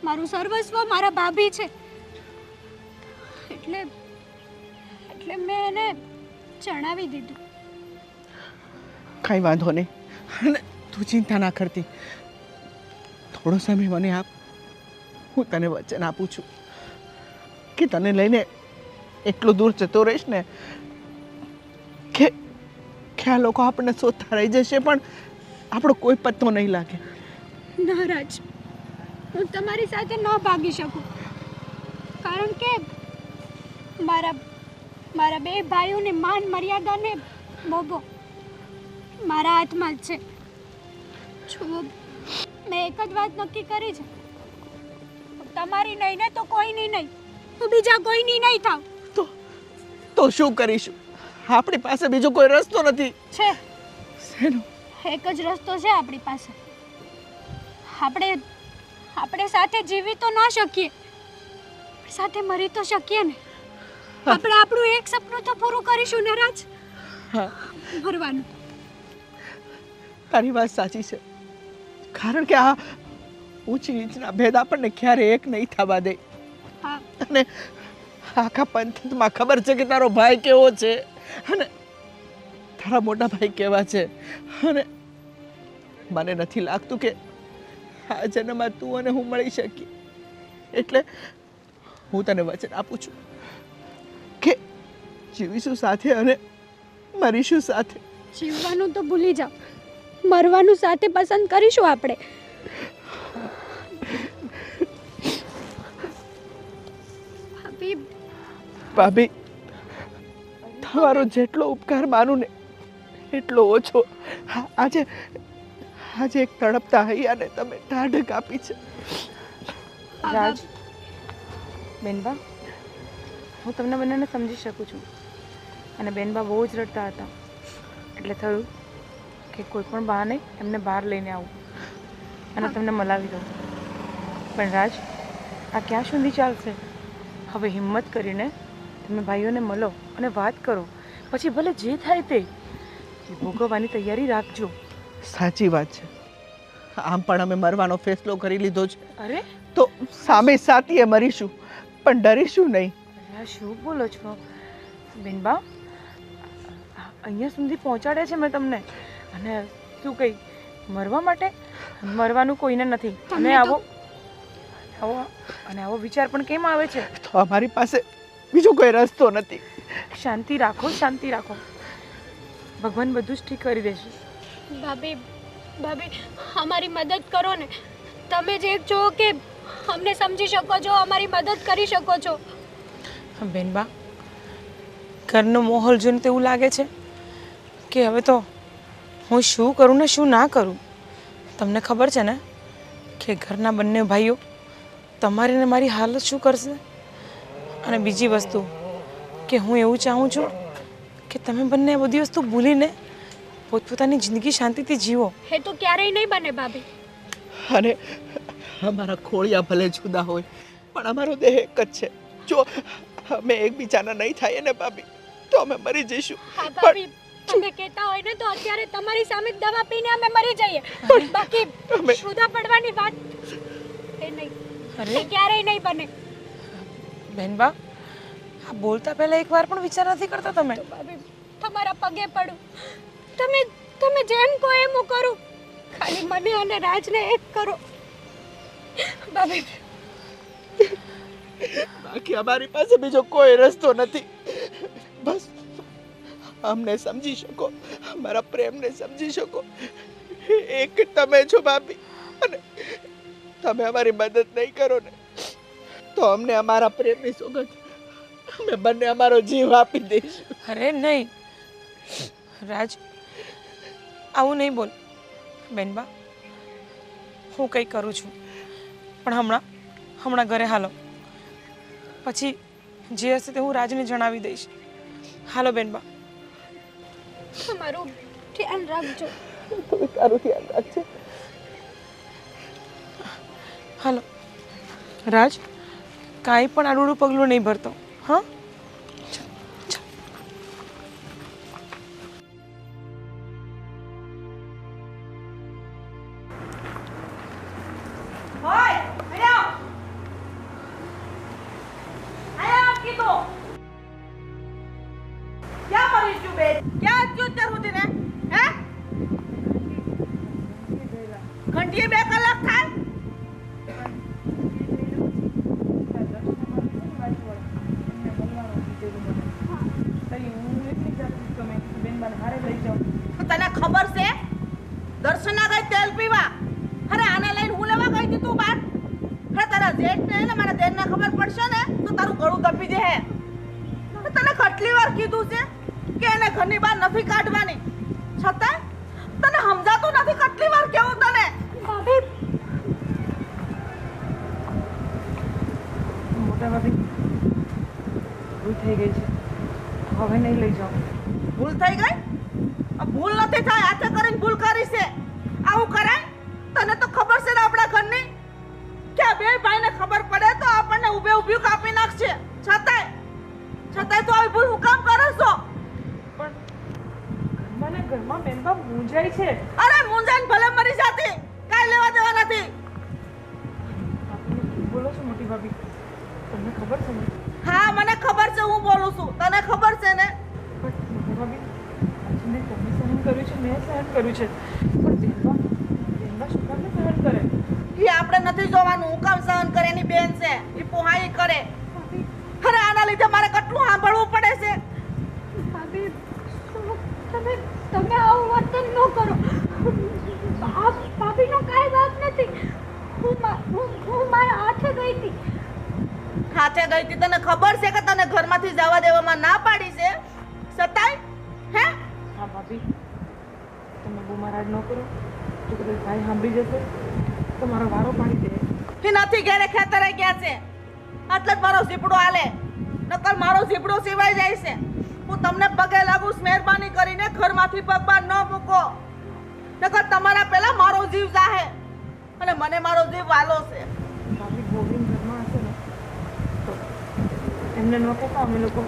મારું સર્વસ્વ મારા ભાભી છે. એટલે મેં એને જણાવી દીધું. કાંઈ વાંધો નહીં. અને તું ચિંતા ના કરતી. થોડો સમય મને આપ, હું તને વચન આપું છું કે તને લઈને એટલું દૂર જતો રહીશ ને કે આ લોકો આપણને શોધતા રહી જશે પણ આપણો કોઈ પત્તો નહીં લાગે. નારાજ, હું તમારી સાથે ન ભાગી શકું. કારણ કે મારા બે ભાઈઓની માન મર્યાદાને મોભો મારા હાથમાં જ છે. જો મેં એક જ વાત નક્કી કરી છે, તમારી નહીં ને તો કોઈની નહીં, હું બીજા કોઈની નહીં થાવ. તો શું કરીશું? આપણી પાસે બીજો કોઈ રસ્તો નથી. છે, શેનો? એક જ રસ્તો છે આપણી પાસે. આપણે સાથે જીવી તો ના શકીએ, સાથે મરી તો શકીએ ને. આપણે આપણું એક સપનું તો પૂરું કરીશું ને રાજ. હા, મરવાનું. તારી વાત સાચી છે. કારણ કે આ ઊંચી નીચના ભેદ આપણને ક્યારે એક નહીં થવા દે. હા, અને આખા પંથમાં ખબર છે કે તારો ભાઈ કેવો છે અને તારા મોટા ભાઈ કેવા છે. અને મને નથી લાગતું કે આ જન્મમાં તું અને હું મળી શકીએ. એટલે હું તને વચન આપું છું કે જીવીશું સાથે અને મરીશું સાથે. જીવવાનું તો ભૂલી જાઓ, મરવાનું સાથે પસંદ કરીશું આપણે. ભાભી, તમારો જેટલો ઉપકાર માનું ને એટલો ઓછો. આજે આજે એક તડપતા હૈયાને તમે ઢાઢક આપી છે. રાજ, બેનબા, હું તમને બંનેને સમજી શકું છું. અને બેનબા બહુ જ રડતા હતા, એટલે થયું કે કોઈ પણ બહાને એમને બહાર લઈને આવું અને તમને મલાવી દઉં. પણ રાજ, આ ક્યાં સુધી ચાલશે? હવે હિંમત કરીને તમે ભાઈઓને મળો અને વાત કરો. પછી ભલે જે થાય તે ભોગવવાની તૈયારી રાખજો. સાચી વાત છે. આમ પણ અમે મરવાનો ફેસલો કરી લીધો છે, અરે તો સામે સાથીએ મરીશું, પણ ડરીશું નહીં. આ શું બોલો છો બેનબા? અહીંયા સુધી પહોંચાડે છે મેં તમને, અને શું કહી મરવા માટે? મરવાનું કોઈને નથી. અને આવો વિચાર પણ કેમ આવે છે? તો અમારી પાસે બીજો કોઈ રસ્તો નથી. શાંતિ રાખો, શાંતિ રાખો. ભગવાન બધું જ ઠીક કરી દેશે. ભાભી, અમારી મદદ કરો ને. તમે જે છો કે અમને સમજી શકો છો, અમારી મદદ કરી શકો છો. બેનબા, ઘરનો માહોલ જોઈને તો એવું લાગે છે કે હવે તો હું શું કરું ને શું ના કરું. તમને ખબર છે ને કે ઘરના બંને ભાઈઓ તમારી ને મારી હાલત શું કરશે? અને બીજી વસ્તુ કે હું એવું ચાહું છું કે તમે બંને આ બધી વસ્તુ ભૂલીને પોતપોતાની જિંદગી શાંતિથી જીવો. એ તો ક્યારેય નહીં બને ભાભી. અને અમારા ખોળિયા ભલે જુદા હોય, પણ અમારો દેહ એક જ છે. જો અમે એકબીજાના નહીં થાય ને ભાભી, તો અમે મરી જઈશું. હા ભાભી, તમે કહેતા હોય ને તો અત્યારે તમારી સામે દવા પીને અમે મરી જઈએ. બાકી જુદા પડવાની વાત એ નહીં, એ ક્યારેય નહીં બને. બેનબા, આ બોલતા પહેલા એકવાર પણ વિચાર નથી કરતા તમે? ભાભી, તમારા પગે પડું, તમે જેમ કહો એમ હું કરું. ખાલી મને અને રાજને એક કરો ભાભી. બાકી અમારી પાસે બીજો કોઈ રસ્તો નથી. બસ અમને સમજી શકો, અમારા પ્રેમને સમજી શકો, એક તમે છો ભાભી. અને તમે અમારી મદદ નહીં કરો ને તો અમને અમારા પ્રેમની સોગંદ અમે બંને અમારો જીવ આપી દઈશું. અરે નહીં રાજ, આવું નહીં બોલ. બેનબા, હું કંઈ કરું છું, પણ હમણાં ઘરે હાલો. પછી જે હશે તે હું રાજને જણાવી દઈશ. હાલો બેનબા. તમારું ધ્યાન રાખજો. તારું ધ્યાન રાખજો. હાલો રાજ, કાંઈ પણ આડું પગલું નહીં ભરતો. હા, ઘંટીએ 2 કલાક થાય. તને ખબર છે દર્શના ગઈ તેલ પીવા? અરે આને લઈને હું લેવા ગઈ હતી તું બાર? અરે તારા જેઠ ને મારા દેરના ખબર પડશે ને તો તારું ગળું દબી જશે. તને કેટલી વાર કીધું છે કે એને ઘરની બહાર નથી કાઢવાની, છતાં તને સમજાતું નથી. કેટલી વાર કેવું તને? ભાભી, મોટા ભાભી, ભૂલ થઈ ગઈ છે, હવે નહીં લઈ જાઓ. ભૂલ થઈ ગઈ? ભૂલ નથી થાય, હાથે કરીને ભૂલ કરી છે. આવું કરાય? તને તો ખબર છે ને આપણા ઘરની કે આ બે ભાઈને ખબર પડે તો આપણને ઊભે ઊભી કાપી નાખશે. છતાંય તો આવી ભૂલ હું કામ કરો છો? પણ ઘરમાં બેનબા મૂંઝાય છે. અરે મુંજાઈને ભલે મરી જાતી, કાંઈ લેવા દેવા નથી. બોલો છો મોટી ભાભી? તમને ખબર છે ને? હા, મને ખબર છે હું બોલું છું. તને ખબર છે ને? પણ મોટી ભાભી, આજે મેં તમે સહન કર્યું છે, મેં સહન કર્યું છે, પણ બેનબા શું કામ સહન કરે? એ આપણે નથી જોવાનું હું કામ સહન કરે. એની બેન છે, એ પોહાઈ કરે. અરે આના લીધે મારે કેટલું સાંભળવું પડે છે. ભાભી, તમે આવું વર્તન ન કરો. ભાભીનો કાંઈ વાત નથી. હું મારા હાથે ગઈ હતી. હાથે ગઈ હતી? તને ખબર છે કે તને ઘરમાંથી જવા દેવામાં ના પાડી છે, છતાંય હે? હા ભાભી, તમે બૂમારાજ ન કરો. તો કદાચ ભાઈ સાંભળી જશે તો મારો વારો પાડી દે. એ નથી ઘેરે ખેતરે ગયા છે એટલે જ મારો ઝીપડો હાલે, નકર મારો ઝીપડો સિવાય જાય છે. હું તમને પગે લાગુ, મહેરબાની કરીને ઘરમાંથી પગ બહાર ન મૂકો, નકર તમારા પહેલા મારો જીવ જાહે અને મને મારો જીવ વાલો છે. ભાભી ગોવિંદ ઘરમાં હશે ને તો એમને ન કહેતા અમે લોકો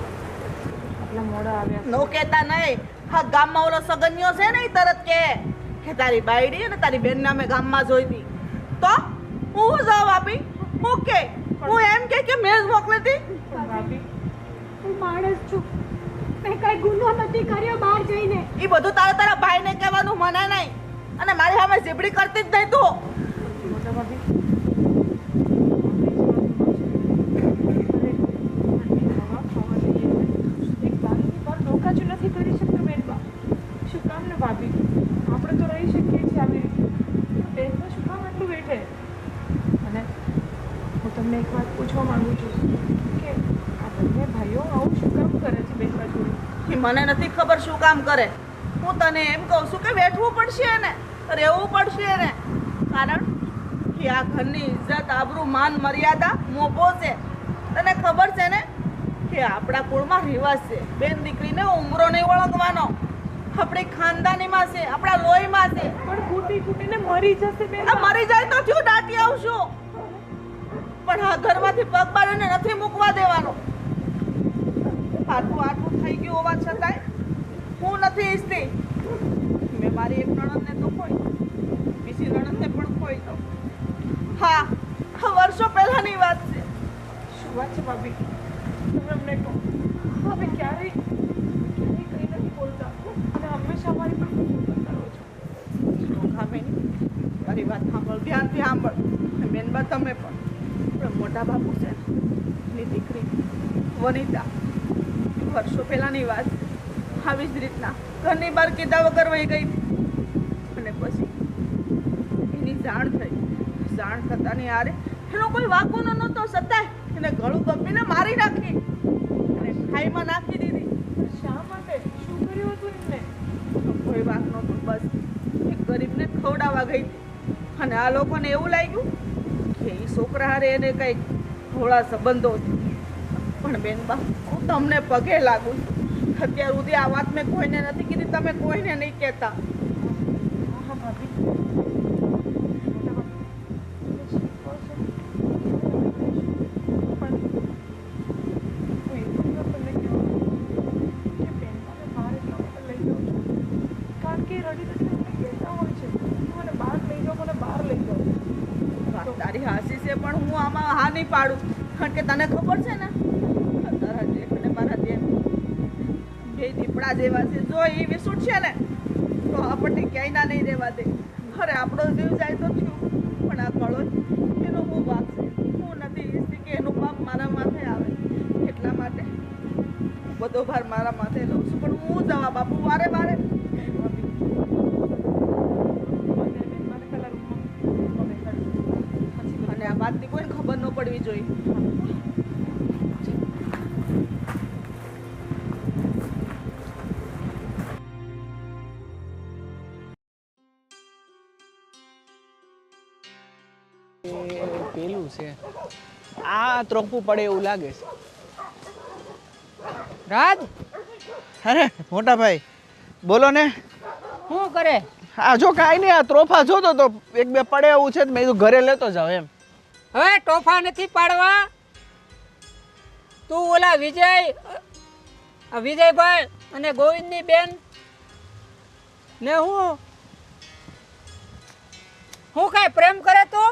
આટલા મોડા આવ્યા. નો કહેતા નહીં. હા, ગામમાં ઓલો સગન્યો છે ને એ તરત કે તારી બાયડી અને તારી બેનને અમે ગામમાં જોઈ હતી. તો હું જવાબ આપી? હું કે હું એમ કે મેં જ મોકલી હતી? પણ ભાભી હું માણસ છું, મેં કઈ ગુનો નથી કર્યો બહાર જઈને. એ બધું તારા ભાઈને કહેવાનું મને નહીં, અને મારી સામે ઝીબડી કરતી જ નહીં તું. મોટા ભાભી એક દારૂની પર ધોકા જ નથી કરી શકતો બેનબા. શું કામ ને ભાભી, આપણે તો રહી શકીએ છીએ આવી રીતે. બેનબા શું કામ આટલું બેઠે? અને હું તમને એક વાત પૂછવા માંગુ છું કે આ બંને ભાઈઓ આવું શું કામ કરે છે બેનબા જોડે? એ મને નથી ખબર શું કામ કરે. હું તને એમ કહું છું કે બેઠવું પડશે ને, રહેવું પડશે ને, કારણ કે આ ઘરની ઇજ્જત, આબરૂ, માન, મર્યાદા મોભો છે. તને ખબર છે ને કે આપણા કુળમાં રિવાજ છે બેન દીકરીને ઉંમરો નહીં ઓળખવાનો. આપણી ખાનદાનીમાં છે, આપણા લોહીમાં છે. પણ કૂટી કૂટીને મરી જશે બેન. આ મરી જાય તો થયું, દાટી આવશું, પણ આ ઘરમાંથી પગ બાળીને નથી મૂકવા દેવાનો. આટલું થઈ ગયું હોવા છતાંય હું નથી ઈચ્છતી. મેં મારી એક નણંદને તો ખોઈ, બીજી નણંદને પણ ખોઈ દઉં. હા, વર્ષો પહેલાની વાત છે. શું વાત છે ભાભી? તમે અમને કહો. હવે ક્યારેય કંઈ નથી બોલતા અને હંમેશા અમારી પર કટુ કરો છો. મારી વાત સાંભળ, ધ્યાનથી સાંભળ. બેનબા તમે પણ મોટા બાપુ છે ને, એની દીકરી વનિતા, વર્ષો પહેલાની વાત આવી જ રીતના ઘરની બહાર કીધા વગર વહી ગઈ. અને પછી એની જાણ થઈ. જાણ થતાની આરે એનો કોઈ વાંકો નહોતો, છતાંય એને ગળું દબીને મારી નાખી અને ખાઈમાં નાખી દીધી. શા માટે? શું કર્યું હતું એમને? કોઈ વાંક નહોતું, બસ એક ગરીબને ખવડાવવા ગઈ હતી. અને આ લોકોને એવું લાગ્યું કે એ છોકરા હારે એને કંઈક થોડા સંબંધો છે. પણ બેનબા, હું તમને પગે લાગુ છું. અત્યાર સુધી આ વાત મેં કોઈને નથી કીધી, તમે કોઈને નહીં કહેતા. હા ભાભી, વાત તારી હાસી છે, પણ હું આમાં હા નહીં પાડું. કારણ કે તને ખબર છે ને, તારા જેઠ અને મારા જેઠ બે દીપડા જેવા છે. જો એ વિસુટ છે ને તો આપણને ક્યાંય ના નહીં રહેવા દે. અરે આપણો જીવ જાય તો થયું, પણ આ કળો એનો બહુ ભાગ છે. હું નથી ઈચ્છતી કે એનું પાપ મારા માથે આવે. એટલા માટે બધો ભાર મારા માથે લઉં છું. પણ હું જવાબ આપું વારે વારે? અને આ વાતની કોઈ ખબર ન પડવી જોઈએ. પેલું છે આ ત્રોપું પડે એવું લાગે છે. રાજ અરે મોટા ભાઈ બોલો ને. શું કરે? આ જો કાંઈ નહીં, આ ત્રોફા જોતો તો એક બે પડે એવું છે, મેં કીધું ઘરે લેતો જાવ એમ. હવે ટોફા નથી પાડવા. તું ઓલા વિજયભાઈ અને ગોવિંદની બેન ને હું કાંઈ પ્રેમ કરે તું?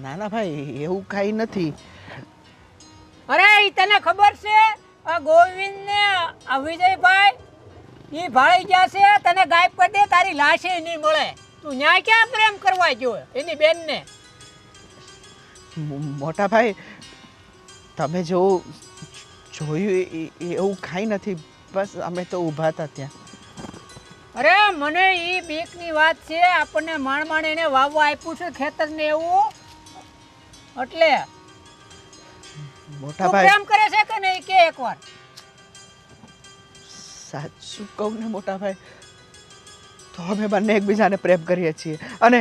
ના ના ભાઈ, એવું કાંઈ નથી. અરે ઈ તને ખબર છે આ ગોવિંદ ને આ વિજયભાઈ ઈ ભાળી ગયા છે. તને ગાયબ કરી દે, તારી લાશે નહીં મળે. તું ન્યાય ક્યાં પ્રેમ કરવા ગયો એની બેનને? મોટા ભાઈ, તમે જેવું જોયું એવું કાંઈ નથી, બસ અમે તો ઊભા હતા ત્યાં. અરે મને ઈ બીકની વાત છે. આપણને માણ એને વાવવા આપ્યું છે ખેતર ને એવું, એટલે મોટા તું ભાઈ પ્રેમ કરે છે કે નહીં કે એકવાર? સાચું કહું ને મોટા ભાઈ, તો અમે બંને એકબીજાને પ્રેમ કરીએ છીએ અને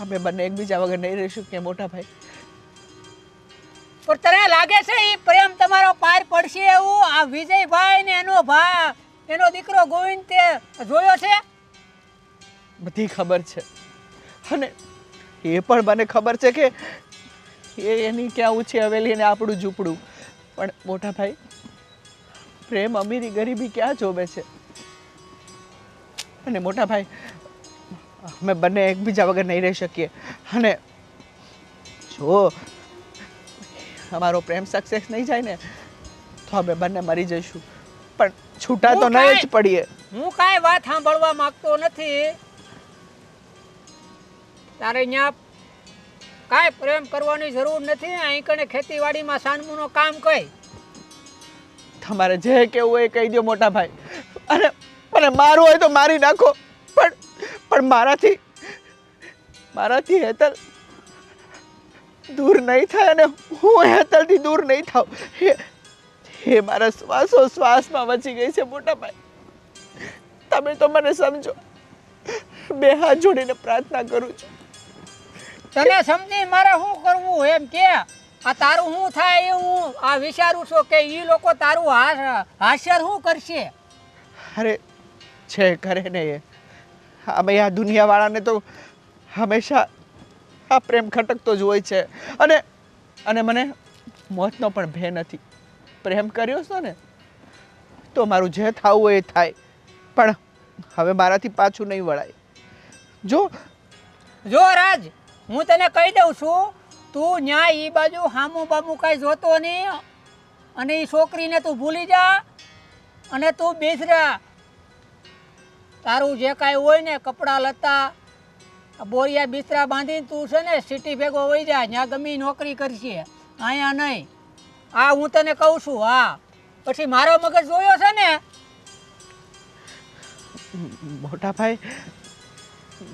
અમે બંને એકબીજા વગર નહીં રહીશું કે મોટા ભાઈ? પણ તને લાગે છે એ પ્રેમ તમારો પાર પડશે એવું? આ વિજયભાઈ ને એનો ભા એનો દીકરો ગોવિંદ તે જોયો છે? બધી ખબર છે અને એ પણ મને ખબર છે કે એની ક્યાં ઊંચી હવેલી ને આપણું ઝૂંપડું. પણ મોટા ભાઈ, પ્રેમ અમીરી ગરીબી ક્યાં જોવે છે? અને મોટા ભાઈ, અમે બંને એકબીજા વગર નહીં રહી શકીએ અને જો અમારો પ્રેમ સક્સેસ નહીં જાય ને તો અમે બંને મરી જઈશું, પણ છૂટા તો નહીં જ પડીએ. હું કાંઈ વાત સાંભળવા માંગતો નથી. તારે અહીંયા કાંઈ પ્રેમ કરવાની જરૂર નથી. અહીં કણે ખેતીવાડીમાં સાનમુનો કામ કઈ. તમારે જે કેવું હોય એ કહી દો મોટા ભાઈ, અને મને મારવું હોય તો મારી નાખો, પણ મારાથી હેતલ દૂર નહીં થાય અને હું હેતલથી દૂર નહીં થાઉં. એ મારા શ્વાસમાં વચી ગઈ છે મોટા ભાઈ. તમે તો મને સમજો. બે હાથ જોડીને પ્રાર્થના કરું છું. તને સમજી મારે શું કરવું એમ કે? આ તારું શું થાય એ હું આ વિચારું છું કે એ લોકો તારું હાસ્ય શું કરશે? અરે છે કરે ને એ. અમે આ દુનિયાવાળાને તો હંમેશા આ પ્રેમ ખટકતો જ હોય છે અને મને મોતનો પણ ભય નથી. પ્રેમ કર્યો છો ને તો મારું જે થવું હોય એ થાય, પણ હવે મારાથી પાછું નહીં વળાય. જો રાજ, હું તને કહી દઉં છું, તું ન્યા ઈ બાજુ હામું બામું કાંઈ જોતો નહીં અને એ છોકરીને તું ભૂલી જા અને તું બેસરા. તારું જે કાંઈ હોય ને કપડાં લતા બોરિયા બિસ્તરા બાંધીને તું છે ને સિટી ભેગો વહી જા. ત્યાં ગમે નોકરી કરશે, અહીંયા નહીં. આ હું તને કહું છું. હા, પછી મારો મગજ જોયો છે ને. મોટા ભાઈ,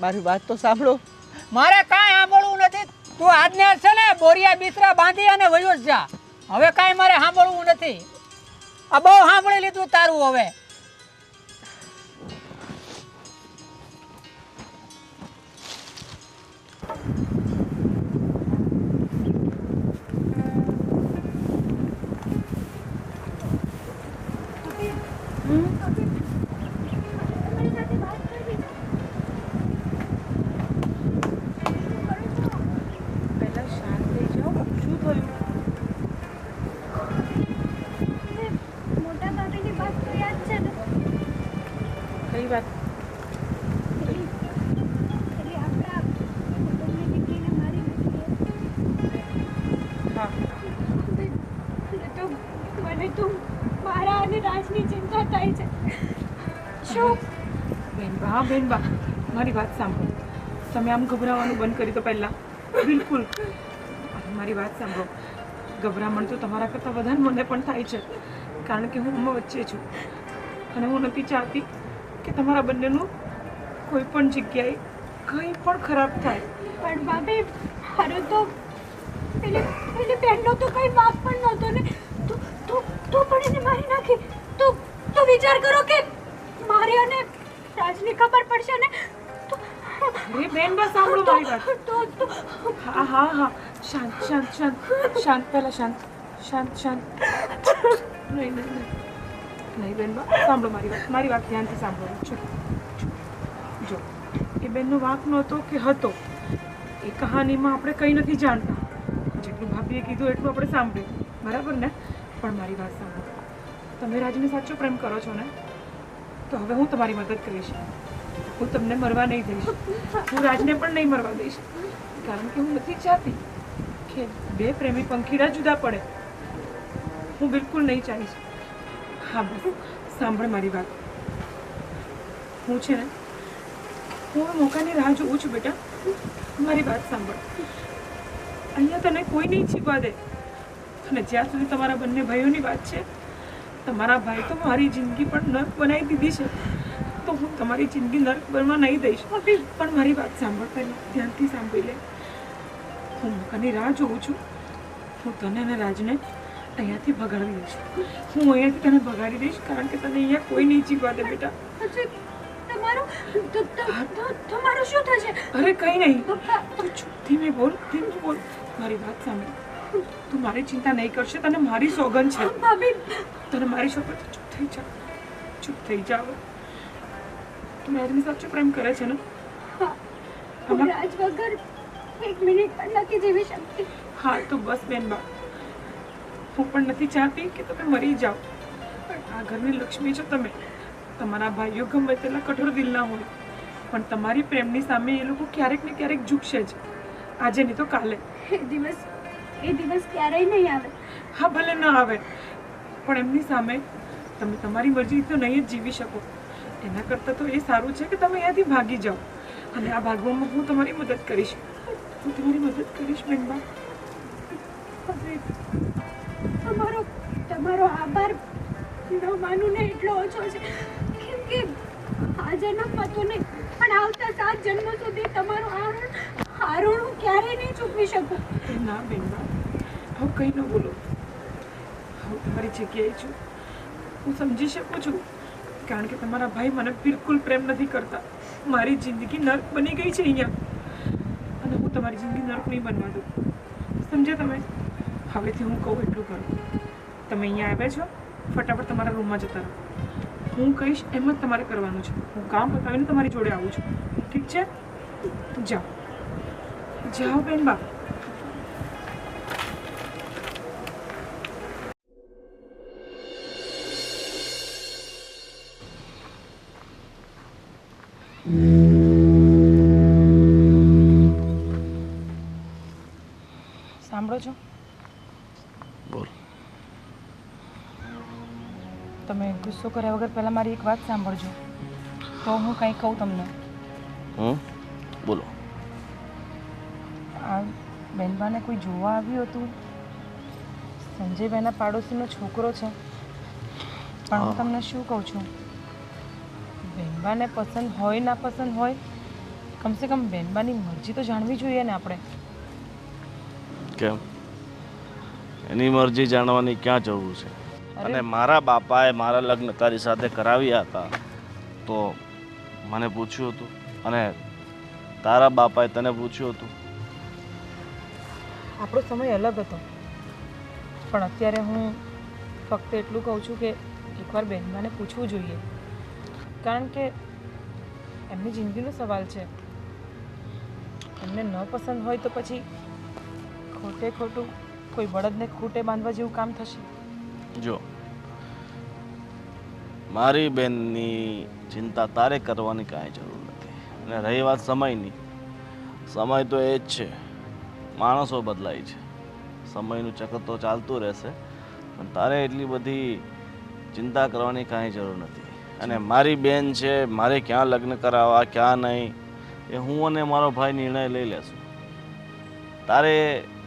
મારી વાત તો સાંભળો. મારે કાંઈ સાંભળવું નથી. તું આજને છે ને બોરિયા બિસ્તરા બાંધી અને વયો જ જા. હવે કાંઈ મારે સાંભળવું નથી. આ બહુ સાંભળી લીધું તારું. હવે પહેલા શાંત થઈ જાઓ. શું થયું? મોટા ભાભીની વાત તો યાદ છે ને? કઈ વાત? એટલે આપણા કુટુંબની દીકરીને મારી નથી. હા, મને તો મારા અને રાજની ચિંતા થાય છે. શું? બેનબા, બેનબા, મારી વાત સાંભળો. તમે આમ ગભરાવાનું બંધ કરી દો પહેલાં. બિલકુલ. મારી વાત સાંભળો. ગભરામણ તો તમારા કરતાં વધારે મને પણ થાય છે, કારણ કે હું આમાં વચ્ચે છું અને હું નથી ચાહતી કે તમારા બંનેનું કોઈ પણ જગ્યાએ કંઈ પણ ખરાબ થાય. પણ ભાભી, મારો તો પેલી બહેનનો તો કંઈ વાંક પણ નહોતો ને. તું પણ એને મારી નાખી. તું વિચાર કરો કે મારી અને રાજની ખબર પડશે ને તો. અરે બેનબા, સાંભળો મારી વાત. હા હા હા, શાંત શાંત શાંત શાંત. પહેલાં શાંત શાંત શાંત. નહીં નહીં નહીં નહીં બેનબા, સાંભળો મારી વાત ધ્યાનથી સાંભળો. જો એ બેનનો વાંક નહોતો કે હતો એ કહાનીમાં આપણે કંઈ નથી જાણતા. જેટલું ભાભીએ કીધું એટલું આપણે સાંભળ્યું, બરાબર ને? પણ મારી વાત સાંભળો. તમે રાજને સાચો પ્રેમ કરો છો ને, તો હવે હું તમારી મદદ કરીશ. હું તમને મરવા નહીં દઈશ. હું રાજને પણ નહીં મરવા દઈશ, કારણ કે હું નથી ચાહતી કે બે પ્રેમી પંખીડા જુદા પડે. હું બિલકુલ નહીં ચાહીશ. હા, બસ સાંભળ મારી વાત. હું છે ને, હું મોકાની રાહ જોઉં છું બેટા. મારી વાત સાંભળ. અહીંયા તને કોઈ નહીં છીપવા દે. અને જ્યાં સુધી તમારા બંને ભાઈઓની વાત છે, તમારા ભાઈ તો મારી જિંદગી પણ નર્ક બનાવી દીધી છે, તો હું તમારી જિંદગી નર્ક બનવા નહીં દઈશ. પણ મારી વાત સાંભળ, પહેલાં ધ્યાનથી સાંભળી લે. હું મોકાની રાહ જોઉં છું. હું તને અને રાજને અહીંયાથી ભગાડી દઈશ. હું અહીંયાથી તને ભગાડી દઈશ, કારણ કે તને અહીંયા કોઈ નહીં જીવવા દે બેટા. તમારું શું થશે? અરે કંઈ નહીં, તું ચૂપ, ધીમે બોલ, ધીમે બોલ. મારી વાત સાંભળ, તું મારી ચિંતા નહીં કરશે, તને મારી સોગંદ છે. ભાભી, તને મારી સોગંદ છે. ચૂપ થઈ જા, ચૂપ થઈ જા હવે. તું રાજની સાચો પ્રેમ કરે છે ને? હું રાજ વગર એક મિનિટ પણ નથી જીવી શકતી. હા તો બસ બેનબા, હું પણ નથી ચાહતી કે તમે મરી જાઓ, પણ આ ઘરની લક્ષ્મી છો તમે. તમારા ભાઈઓ ગમે તેટલા કઠોર દિલના હોય, પણ તમારી પ્રેમની સામે એ લોકો ક્યારેક ને ક્યારેક ઝૂકશે જ. આજે નહીં તો કાલે. એ દિવસ ક્યારેય નહીં આવે. હા ભલે ન આવે, પણ એમની સામે તમે તમારી મરજી તો નહીં જ જીવી શકો. એના કરતાં તો એ સારું છે કે તમે અહીંયાથી ભાગી જાઓ, અને આ ભાગવામાં હું તમારી મદદ કરીશ. હું તમારી મદદ કરીશ બેનબા. તમારો આભાર ન માનું ને એટલો ઓછો છે, કેમ કે આ જન્મમાં તો નહીં પણ આવતા 7 જન્મો સુધી તમારું આરોણ હું ક્યારેય નહીં ચૂકવી શકું. ના બેનબા, હવે કંઈ ન બોલો. હું તમારી જગ્યાએ છું, હું સમજી શકું છું, કારણ કે તમારા ભાઈ મને બિલકુલ પ્રેમ નથી કરતા. મારી જિંદગી નર્ક બની ગઈ છે અહીંયા, અને હું તમારી જિંદગી નર્ક નહીં બનવા દઉં. સમજ્યા તમે? હવેથી હું કહું એટલું કરો. તમે અહીંયા આવ્યા છો, ફટાફટ તમારા રૂમમાં જતા રહો. હું કહીશ એમ જ તમારે કરવાનું છે. હું કામ પતાવીને તમારી જોડે આવું છું, ઠીક છે? જાઓ જાઓ બેનબા. સાંભળો છો? બોલ. તમે ગુસ્સો કર્યા વગર પહેલાં મારી એક વાત સાંભળજો, તો હું કંઈ કહું તમને. બોલો. આ બેનબાને કોઈ જોવા આવ્યું હતું. સંજયભાઈના પાડોશીનો છોકરો છે, પણ હું તમને શું કહું છું, બેનબાને પસંદ હોય ના પસંદ હોય, કમસે કમ બેનબાની મરજી તો જાણવી જોઈએ ને આપણે. કેમ? એની મરજી જાણવાની ક્યાં જરૂર છે? અને મારા બાપાએ મારા લગ્ન તારી સાથે કરાવ્યા હતા તો મને પૂછ્યું હતું, અને તારા બાપાએ તને પૂછ્યું હતું? આપણો સમય અલગ હતો, પણ અત્યારે હું ફક્ત એટલું કહું છું કે એકવાર બેનબાને પૂછવું જોઈએ, કારણ કે એમની જિંદગીનો સવાલ છે. એમને ન પસંદ હોય તો પછી ખોટે ખોટું કોઈ બળદને ખૂટે બાંધવા જેવું કામ થશે. જો, મારી બેનની ચિંતા તારે કરવાની કાંઈ જરૂર નથી. અને રહી વાત સમયની, સમય તો એ જ છે, માણસો બદલાય છે, સમયનું ચક્ર તો ચાલતું રહેશે, પણ તારે એટલી બધી ચિંતા કરવાની કાંઈ જરૂર નથી. અને મારી બેન છે, મારે ક્યાં લગ્ન કરાવવા ક્યાં નહીં એ હું અને મારો ભાઈ નિર્ણય લઈ લેશું. તારે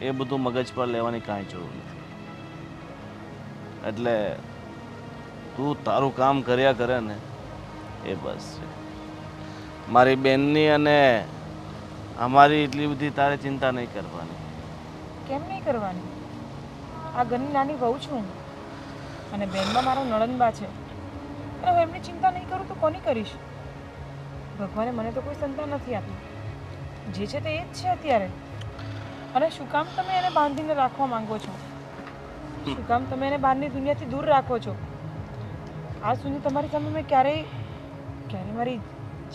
એ બધું મગજ પર લેવાની કાંઈ જરૂર નથી. એટલે તું તારું કામ કર્યા કરે ને એ બસ છે. મારી બેનની અને અમારી એટલી બધી તારે ચિંતા નહીં કરવાની. કેમ નહીં કરવાની? આ ઘરની નાની વહુ છું, અને બેનમાં મારો નણંદબા છે, અને હું એમની ચિંતા નહીં કરું તો કોની કરીશ? ભગવાને મને તો કોઈ સંતાન નથી આપ્યું, જે છે તે એ જ છે અત્યારે. અને શું કામ તમે એને બાંધીને રાખવા માંગો છો? શું કામ તમે એને બહારની દુનિયાથી દૂર રાખો છો? આ સુધી તમારી સામે મેં ક્યારેય મારી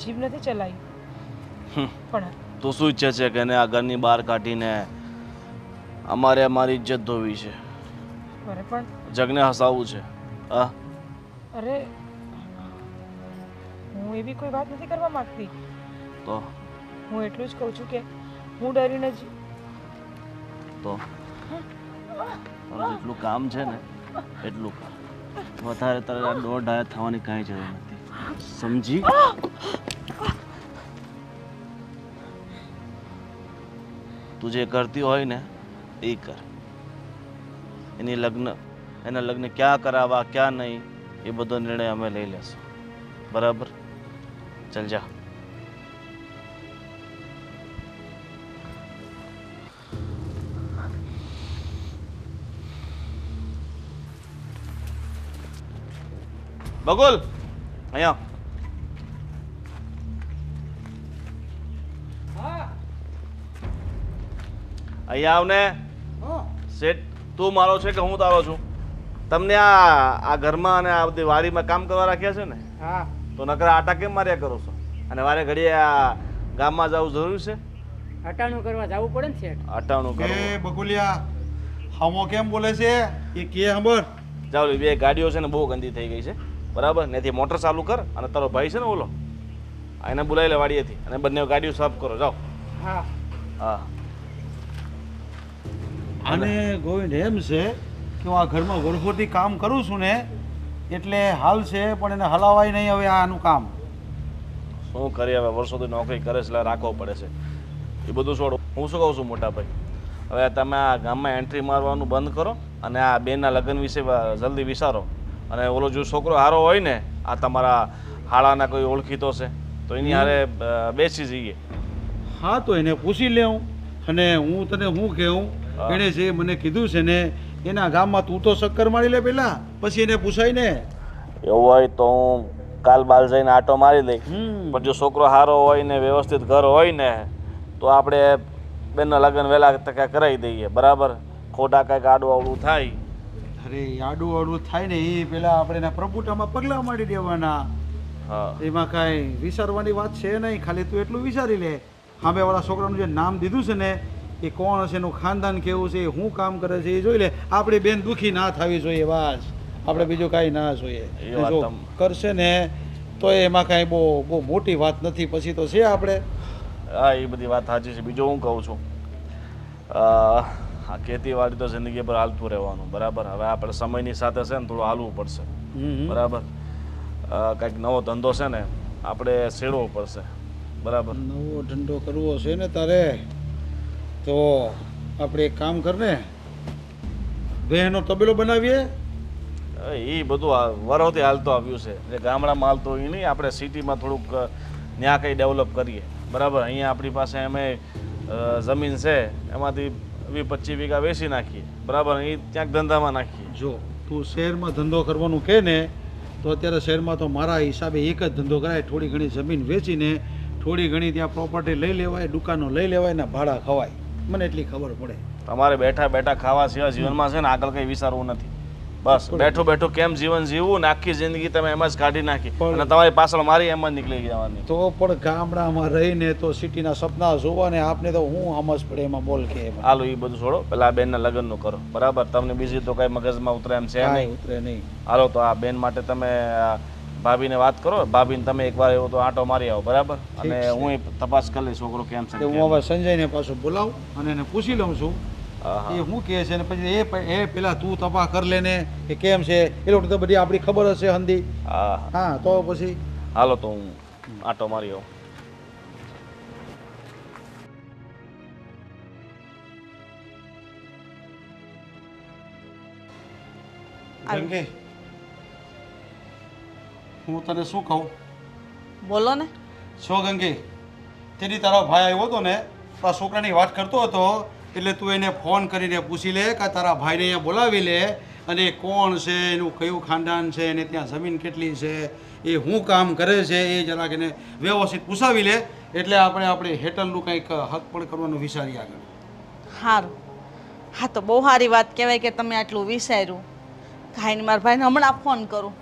જીભ નથી ચલાવી, પણ તું શું ઈચ્છે છે કે એને આ ઘરની બહાર કાઢીને અમારે અમારી ઇજ્જત ધોવી છે, અરે પણ જગને હસાવવું છે? હા, અરે હું એવી કોઈ વાત નથી કરવા માંગતી. તો હું એટલું જ કહું છું કે હું ડરીને જ તો જેટલું કામ છે ને એટલું કામ, વધારે તારે દોઢ ઢાયા થવાની કાંઈ જરૂર નથી, સમજી? તું જે કરતી હોય ને એ કર. એના લગ્ન ક્યાં કરાવવા ક્યાં નહીં એ બધો નિર્ણય અમે લઈ લેશું, બરાબર? ચાલ જા. બગુલ, અહીંયા અહીંયા આવને. હો શેઠ તું મારો છે કે હું તારો છું? તમને આ ઘરમાં અને આ બધી વાડીમાં કામ કરવા રાખ્યા છે ને, હા તો નકરા આટા કેમ માર્યા કરો છો? અને વારે ઘડીએ આ ગામમાં જવું જરૂરી છે? હટાણું કરવા જવું પડે ને શેઠ. અટાણું એ કરવું. બકુલિયા હામો કેમ બોલે છે એ કે ખબર? જાઓ લે, બે ગાડીઓ છે ને બહુ ગંદી થઈ ગઈ છે બરાબર. ને મોટર ચાલુ કર અને તારો ભાઈ છે ને ઓલો, એને બોલાવી લે વાડીએથી અને બંને ગાડીઓ સાફ કરો. જાઓ. હા હા. અને ગોવિંદ એમ છે કે હું આ ઘરમાં વર્ષોથી કામ કરું છું ને એટલે હાલ છે, પણ એને હલાવાય નહીં હવે આનું કામ. શું કરીએ હવે, વર્ષોથી નોકરી કરે છે એટલે રાખવો પડે છે. એ બધું છોડો. હું શું કહું છું મોટા ભાઈ, હવે તમે આ ગામમાં એન્ટ્રી મારવાનું બંધ કરો અને આ બેનના લગ્ન વિશે જલ્દી વિચારો. અને ઓલો જો છોકરો હારો હોય ને, આ તમારા હાળાના કોઈ ઓળખીતો છે તો એની હારે બેસી જઈએ. હા તો એને પૂછી લેવું. અને હું તને શું કહું, હા. એણે જે મને કીધું છે ને એના ગામમાં તું તો ચક્કર મારી લે પેલા, પછી એને પૂછાય ને. એવું હોય તો હું કાલ બાલ જઈને આટો મારી લઈ. હમ. પણ જો છોકરો સારો હોય ને વ્યવસ્થિત ઘર હોય ને તો આપણે બેનના લગ્ન વહેલા ટકા કરાવી દઈએ બરાબર. ખોટા કાંઈક આડું અવળું થાય. અરે આડું આડું થાય ને એ પેલા આપણે એના પ્રભુતામાં પગલાં મારી દેવાના. હા એમાં કાંઈ વિચારવાની વાત છે નહીં, ખાલી તું એટલું વિચારી લે. સામેવાળા છોકરાનું જે નામ દીધું છે ને એ કોણ હશે, એનું ખાનદાન કેવું છે, એ શું કામ કરે છે એ જોઈ લે. આપણી બેન દુઃખી ના થવી જોઈએ બસ, આપણે બીજું કાંઈ ના જોઈએ. એ વાત જો તમ- કરશે ને તો એમાં કાંઈ બહુ મોટી વાત નથી, પછી તો છે આપણે. હા એ બધી વાત સાચી છે. બીજું હું કહું છું, આ ખેતીવાડી તો જિંદગી પર હાલતું રહેવાનું બરાબર. હવે આપણે સમયની સાથે છે ને થોડું હાલવું પડશે બરાબર. કંઈક નવો ધંધો છે ને આપણે છેડવો પડશે બરાબર. નવો ધંધો કરવો છે ને તારે તો આપણે એક કામ કર ને, બહેનો તબેલો બનાવીએ. એ બધું વરોથી હાલતો આવ્યું છે. જે ગામડામાં હાલતો હોય એ નહીં, આપણે સિટીમાં થોડુંક ત્યાં કંઈ ડેવલપ કરીએ બરાબર. અહીંયા આપણી પાસે અમે જમીન છે એમાંથી 20-25 વીઘા વેચી નાખીએ બરાબર. એ ક્યાંક ધંધામાં નાખીએ. જો તું શહેરમાં ધંધો કરવાનું કહે ને તો અત્યારે શહેરમાં તો મારા હિસાબે એક જ ધંધો કરાય, થોડી ઘણી જમીન વેચીને થોડી ઘણી ત્યાં પ્રોપર્ટી લઈ લેવાય, દુકાનો લઈ લેવાય ને ભાડા ખવાય. મને એટલી ખબર પડે. તમારે બેઠા બેઠા ખાવા સિવાય જીવનમાં છે ને આગળ કંઈ વિચારવું નથી. બસ બેઠું બેઠું કેમ જીવન જીવવું ને આખી જિંદગી તમે એમ જ કાઢી નાખી અને તમારી પાછળ મારી એમ જ નીકળી જવાની. તો પણ ગામડામાં રહીને તો સિટીના સપના જોવા ને આપને તો હું સમજ પડે એમાં બોલ કે એમાં હાલો એ બધું છોડો, પેલા આ બેનના લગ્નનું કરો બરાબર. તમને બીજી તો કઈ મગજમાં ઉતરે એમ છે કાંઈ નહીં. ઉતરે નહીં. હાલો તો આ બેન માટે તમે ભાભીને વાત કરો. ભાભીને તમે એકવાર એવો તો આંટો મારી આવો બરાબર. અને છે. હું તપાસ કરી લઈશ છોકરો કેમ છે તો હું હવે સંજયને પાછું બોલાવું અને એને પૂછી લઉં છું હા, હા. એ શું કહે છે ને પછી એ પેલા તું તપાસ કરી લે ને કે કેમ છે એ લોકો તો બધી આપણી ખબર હશે હંધી. હા હા તો પછી હાલો તો હું આંટો મારી આવું. ગંગે હું તને શું કહું બોલો ને. છો ગંગે, તેની તારો ભાઈ આવ્યો હતો ને તો આ છોકરાની વાત કરતો હતો એટલે તું એને ફોન કરીને પૂછી લે કે તારા ભાઈને અહીંયા બોલાવી લે અને એ કોણ છે, એનું કયું ખાનદાન છે, એને ત્યાં જમીન કેટલી છે, એ શું કામ કરે છે, એ જરાક એને વ્યવસ્થિત પૂછાવી લે એટલે આપણે હેટલનું કંઈક હક પણ કરવાનું વિચારીએ આગળ. સારું. હા તો બહુ સારી વાત કહેવાય કે તમે આટલું વિચાર્યું. ખાઈને મારા ભાઈને હમણાં ફોન કરું.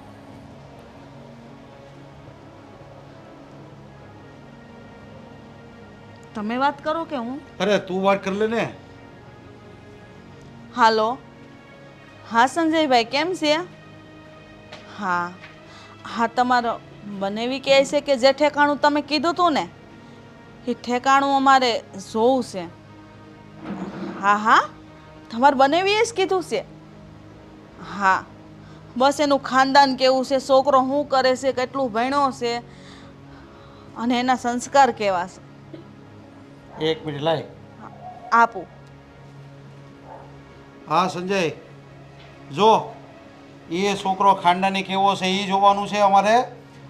તમે વાત કરો કે હું? અરે તું વાત કરી લે ને. હાલો. હા સંજયભાઈ કેમ છે? હા હા તમારો બનેવી કહે છે કે જે ઠેકાણું તમે કીધું હતું ને એ ઠેકાણું અમારે જોવું છે. હા હા તમારે બનેવીએ જ કીધું છે. હા બસ એનું ખાનદાન કેવું છે, છોકરો શું કરે છે, કેટલું ભણ્યો છે અને એના સંસ્કાર કેવા છે. એક મિનિટ લાય. આપું. હા સંજય, જો એ છોકરો ખાનદાની કેવો છે એ જોવાનું છે અમારે,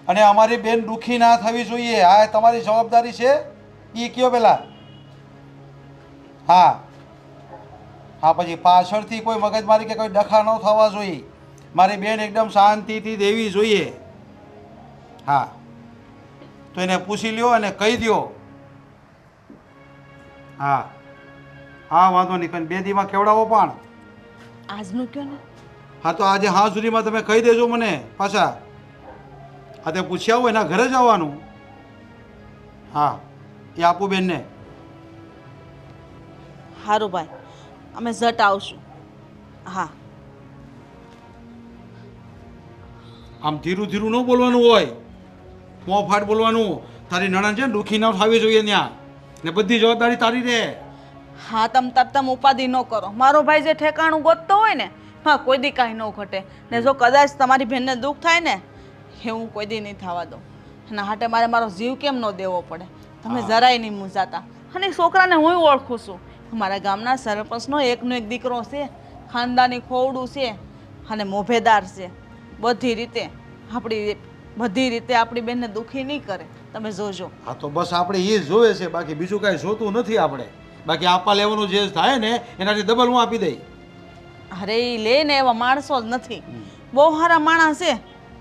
અને અમારી બેન દુઃખી ના થવી જોઈએ. આ તમારી જવાબદારી છે. એ કયો પેલા. હા હા પછી પાછળથી કોઈ મગજમારી કે કોઈ ડખા ન થવા જોઈએ. મારી બેન એકદમ શાંતિથી દેવી જોઈએ. હા તો એને પૂછી લ્યો અને કહી દ્યો. હા હા વાંધો નહીં કંઈ 2 દીમાં કેવડાવો પણ. આજનું કયો ને. હા તો આજે હા સુધીમાં તમે કહી દેજો મને પાછા. હા તે પૂછ્યા હોય એના ઘરે જ આવવાનું. હા એ આપું બેનને. સારું ભાઈ, અમે ઝટ આવશું. હા. આમ ધીરું ધીરું ન બોલવાનું હોય, મોં ફાટ બોલવાનું. તારી નણંદ છે ને દુઃખી ન થવી જોઈએ ત્યાં, ને બધી જવાબદારી તારી રહે. હા, તમ ઉપાધિ ન કરો. મારો ભાઈ જે ઠેકાણું ગોતતો હોય ને, હા, કોઈ દી કાંઈ ન ઘટે. ને જો કદાચ તમારી બેનને દુઃખ થાય ને, એ હું કોઈ દી નહીં થવા દઉં. અને હાટે મારો જીવ કેમ ન દેવો પડે? તમે જરાય નહીં મૂંઝાતા. અને એ છોકરાને હું ઓળખું છું. અમારા ગામના સરપંચનો એકનો એક દીકરો છે, ખાનદાની ખોવડું છે અને મોભેદાર છે. બધી રીતે આપણી બેનને દુઃખી નહીં કરે. તમે જોજો. હા તો બસ આપણે એ જ જોવે છે, બાકી બીજું કાંઈ જોતું નથી આપણે. બાકી આપવા લેવાનું જે થાય ને એનાથી ડબલ હું આપી દઈ. અરે એ લે ને એવા માણસો જ નથી. બહુ સારા માણસ છે.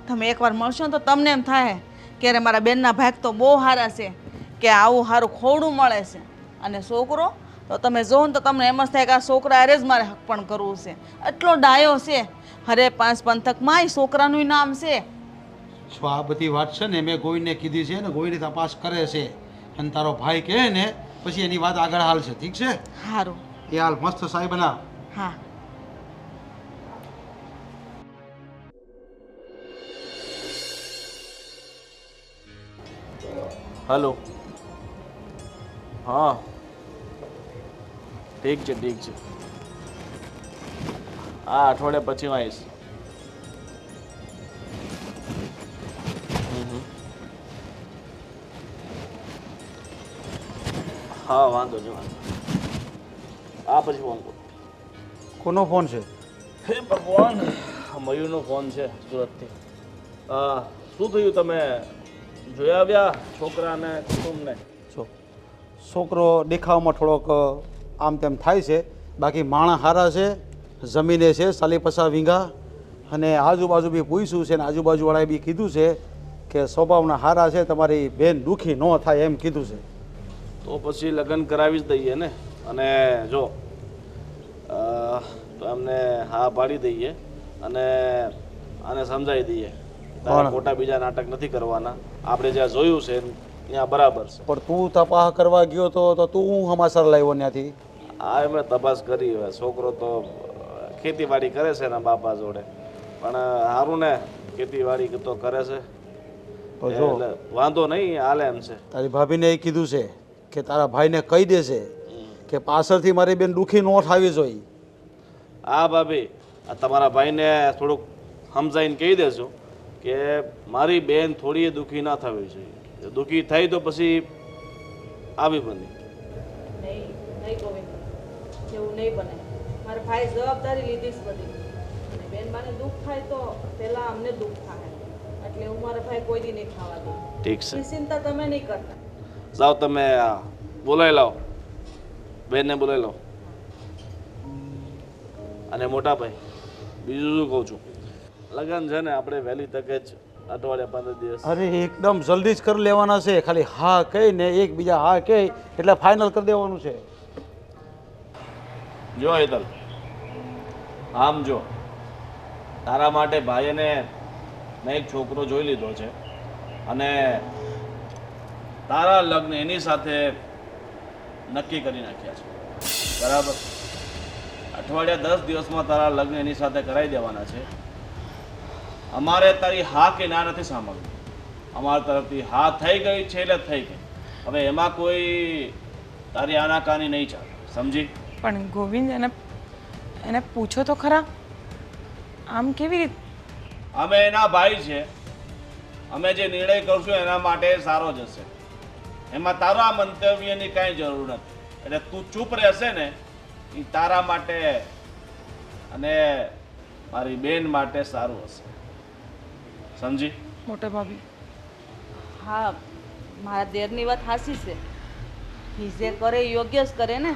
તમે એકવાર મળશો ને તો તમને એમ થાય કે અરે મારા બેનના ભાગ તો બહુ સારા છે, કે આવું સારું ખોવડું મળે છે. અને છોકરો તો તમે જોવો ને તો તમને એમ જ થાય કે આ છોકરા અરે જ મારે હક પણ કરવું છે. એટલો ડાયો છે. અરે 5 પંથકમાં એ છોકરાનું નામ છે. જો આ બધી વાત છે ને મેં ગોવિંદને કીધી છે ને, ગોવિંદ તપાસ કરે છે. અને તારો ભાઈ કહે ને પછી એની વાત આગળ હાલશે. ઠીક છે? સારું. એ હાલ મસ્ત સાહેબ બનાવ. હા. હલો. હા, ઠીક છે ઠીક છે. હા, અઠવાડિયા પછી હું આવીશ. હા, વાંધો નહીં વાંધો. આ પછી ફોન કરું. કોનો ફોન છે? હે ભગવાન, મયુરનો ફોન છે સુરતથી. શું થયું, તમે જોઈ આવ્યા છોકરાને કુટુંબને? છોકરો દેખાવમાં થોડોક આમ તેમ થાય છે, બાકી માણસ સારા છે. જમીને છે 40-50 વીઘા. અને આજુબાજુ બી પૂછ્યું છે ને આજુબાજુવાળાએ બી કીધું છે કે સ્વભાવના સારા છે, તમારી બેન દુઃખી ન થાય એમ કીધું છે. તો પછી લગ્ન કરાવી જ દઈએ ને. અને જો તો એમને હા પાડી દઈએ અને આને સમજાવી દઈએ. તારે ખોટા બીજા નાટક નથી કરવાના. આપણે જ્યાં જોયું છે ત્યાં બરાબર છે. પણ તું તપાસ કરવા ગયો તો તું હું સમાચાર લાવ્યો ત્યાંથી? હા, એમણે તપાસ કરી. હવે છોકરો તો ખેતીવાડી કરે છે એના બાપા જોડે, પણ સારું ને, ખેતીવાડી તો કરે છે એટલે વાંધો નહીં, હાલે એમ છે. તારી ભાભીને એ કીધું છે કે તારા ભાઈને કહી દેશે કે પાછળથી મારી બેન દુઃખી ન થવી જોઈએ. હા ભાભી, આ તમારા ભાઈને થોડુંક સમજાવીને કહી દેજો કે મારી બેન થોડી દુઃખી ના થવી જોઈએ. દુઃખી થઈ તો પછી આવી બની. નહીં ગોવિંદ, એવું નહીં બને. મારા ભાઈ જવાબદારી લીધી જ બધી. અને બેનબાને દુઃખ થાય તો પહેલા અમને દુઃખ થાય. એટલે હું મારા ભાઈ કોઈ દી નહીં ખાવા દઉં. ઠીક છે, એ ચિંતા તમે નહીં કરતા. જાઓ તમે બોલાવી લાવો, બેનને બોલાવી લાવો. અને મોટા ભાઈ, બીજું શું કહું છું, લગ્ન છે ને આપણે વહેલી તકે જ અઠવાડિયા 15 દિવસ. અરે એકદમ જલ્દી જ કરી લેવાના છે. ખાલી હા કહીને એકબીજા હા કહે એટલે ફાઇનલ કરી દેવાનું છે. જો હેતલ, આમ જો તારા માટે ભાઈને મેં એક છોકરો જોઈ લીધો છે અને તારા લગ્ન એની સાથે નક્કી કરી નાખ્યા છે. બરાબર? અઠવાડિયા 10 દિવસમાં તારા લગ્ન એની સાથે કરાવી દેવાના છે. અમારે તારી હા કે ના નથી સાંભળવું. અમારા તરફથી હા થઈ ગઈ છે એટલે થઈ ગઈ. હવે એમાં કોઈ તારી આનાકાની નહીં ચાલે. સમજી? પણ ગોવિંદ, એને પૂછો તો ખરા, આમ કેવી રીતે? અમે એના ભાઈ છે. અમે જે નિર્ણય કરશું એના માટે સારો જ હશે. એમાં તારા મંતવ્યની કાંઈ જરૂર નથી. એટલે તું ચૂપ રહેશે ને, એ તારા માટે અને મારી બેન માટે સારું હશે. સમજી? મોટા ભાભી, હા, મારા દેરની વાત સાચી છે. એ જે કરે એ યોગ્ય જ કરે ને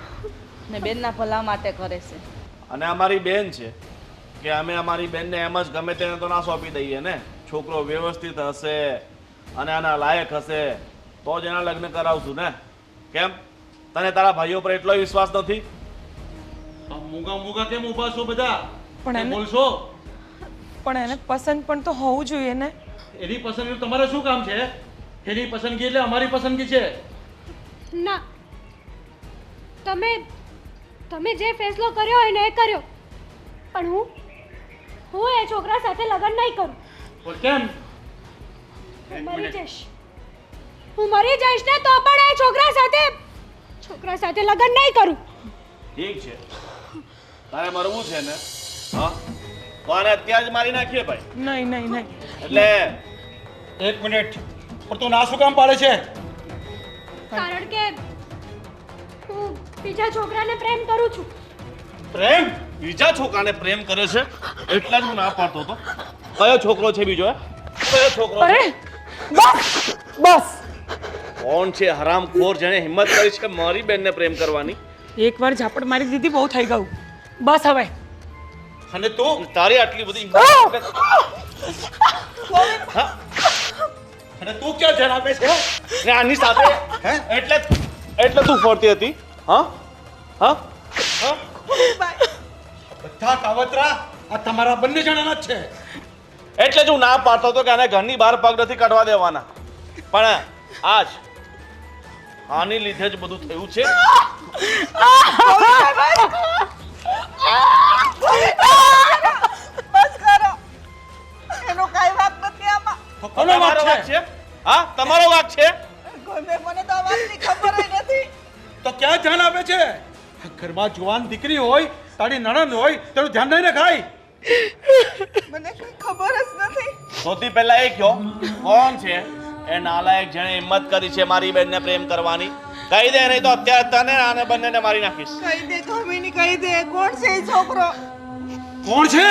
બેનના ભલા માટે કરે છે. અને અમારી બેન છે કે અમે અમારી બેનને એમ જ ગમે તેને તો ના સોંપી દઈએ ને. છોકરો વ્યવસ્થિત હશે અને આના લાયક હશે તો જ એના લગ્ન કરાવશું ને. કેમ, તને તારા ભાઈઓ પર એટલો વિશ્વાસ નથી? આ મૂગા મૂગા કેમ ઊભા છો બધા? પણ કંઈ એને બોલશો? પણ એને પસંદ પણ તો હોવું જોઈએ ને. એની પસંદગી તમારે શું કામ છે? એની પસંદગી એટલે અમારી પસંદગી છે. ના, તમે જે ફેસલો કર્યો હોય ને એ કર્યો, પણ હું એ છોકરા સાથે લગ્ન નહીં કરું. પણ કેમ? હું મરી જઈશ ને તો પણ એ છોકરા સાથે લગ્ન નહીં કરું. ઠીક છે, તારે મરવું છે ને? હા, તો આને અત્યારે જ મારી નાખીએ ભાઈ. નહીં નહીં નહીં. એટલે એક મિનિટ, પણ તું ના શું કામ પાડે છે? કારણ કે હું બીજા છોકરાને પ્રેમ કરું છું. પ્રેમ? બીજા છોકરાને પ્રેમ કરે છે એટલા જ હું ના પાડતો હતો. કયો છોકરો છે બીજો? કયો છોકરો છે? અરે બસ બસ. કોણ છે હરામખોર જેને હિંમત કરી છે મારી બેનને પ્રેમ કરવાની? એકવાર ઝાપટ મારી દીધી, બહુ થઈ ગયું. બસ હવે. અને તું? તારી આટલી બધી હા? અને તું ક્યાં ધ્યાન આપે છે? ને આની સાથે એટલે તું ફરતી હતી? હા હા હા? બધા કાવતરા આ તમારા બંને જણાના જ છે. એટલે જ હું ના પાડતો હતો કે આને ઘરની બહાર પગ નથી કાઢવા દેવાના. પણ આજ આની લીધે જ બધું થયું છે. બસ કરો, એનો કાંઈ વાંક નથી આમાં. કોનો વાંક તમારો વાંક છે? છે? હા, તમારો વાંક છે. મને તો આ વાતની ખબર જ નથી. તો ક્યાં ધ્યાન આપે છે? ઘરમાં જુવાન દીકરી હોય, તારી નણંદ હોય, તેનું ધ્યાન નહીં રખાય. મને કઈ ખબર જ નથી. સૌથી પહેલા એ કહો, કોણ છે એ નાલાયક જેણે હિંમત કરી છે મારી બેનને પ્રેમ કરવાની? કહી દે, નહીં તો અત્યારે તને આને બંનેને મારી નાખીશ. કહી દે કામિની, કહી દે, કોણ છે એ છોકરો? કોણ છે?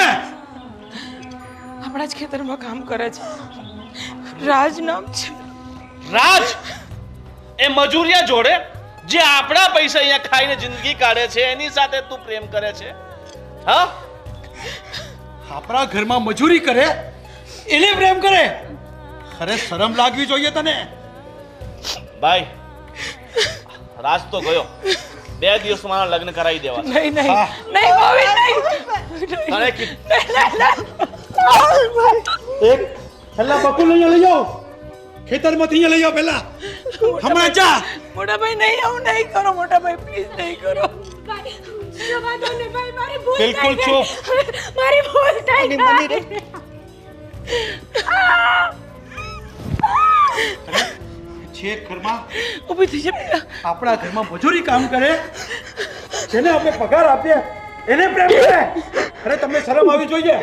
આપણા જ ખેતરમાં કામ કરે છે. રાજ નામ છે. રાજ? એ મજૂરિયા જોડે જે આપણા પૈસા અહીંયા ખાઈને જિંદગી કાઢે છે એની સાથે તું પ્રેમ કરે છે? હા? આપણા ઘરમાં મજૂરી કરે એને પ્રેમ કરે? અરે શરમ લાગવી જોઈએ તને. ભાઈ, રાજ તો ગયો. 2 દિવસમાં મારા લગ્ન કરાવી દેવા છે. નહીં નહીં નહીં ભાભી, નહીં. તને કીધું. એક છેલ્લા બકુલ અહીંયા લઈ જાઓ. ખેતરમાંથી અહીંયા લઈ જાઓ પહેલા. હમણાં જા. મોટા ભાઈ નહીં, આવું નહીં કરો. મોટા ભાઈ પ્લીઝ નહીં કરો. ભાઈ, જવા દો ને ભાઈ, મારી ભૂલ બિલકુલ થઈ ગઈ. મારી ભૂલ થઈ ગઈ. છે ઘરમાં ઊભી થઈ જા બેટા. આપણા ઘરમાં મજૂરી કામ કરે, જેને આપણે પગાર આપીએ એને પ્રેમ કરે. અરે તમને શરમ આવી જોઈએ.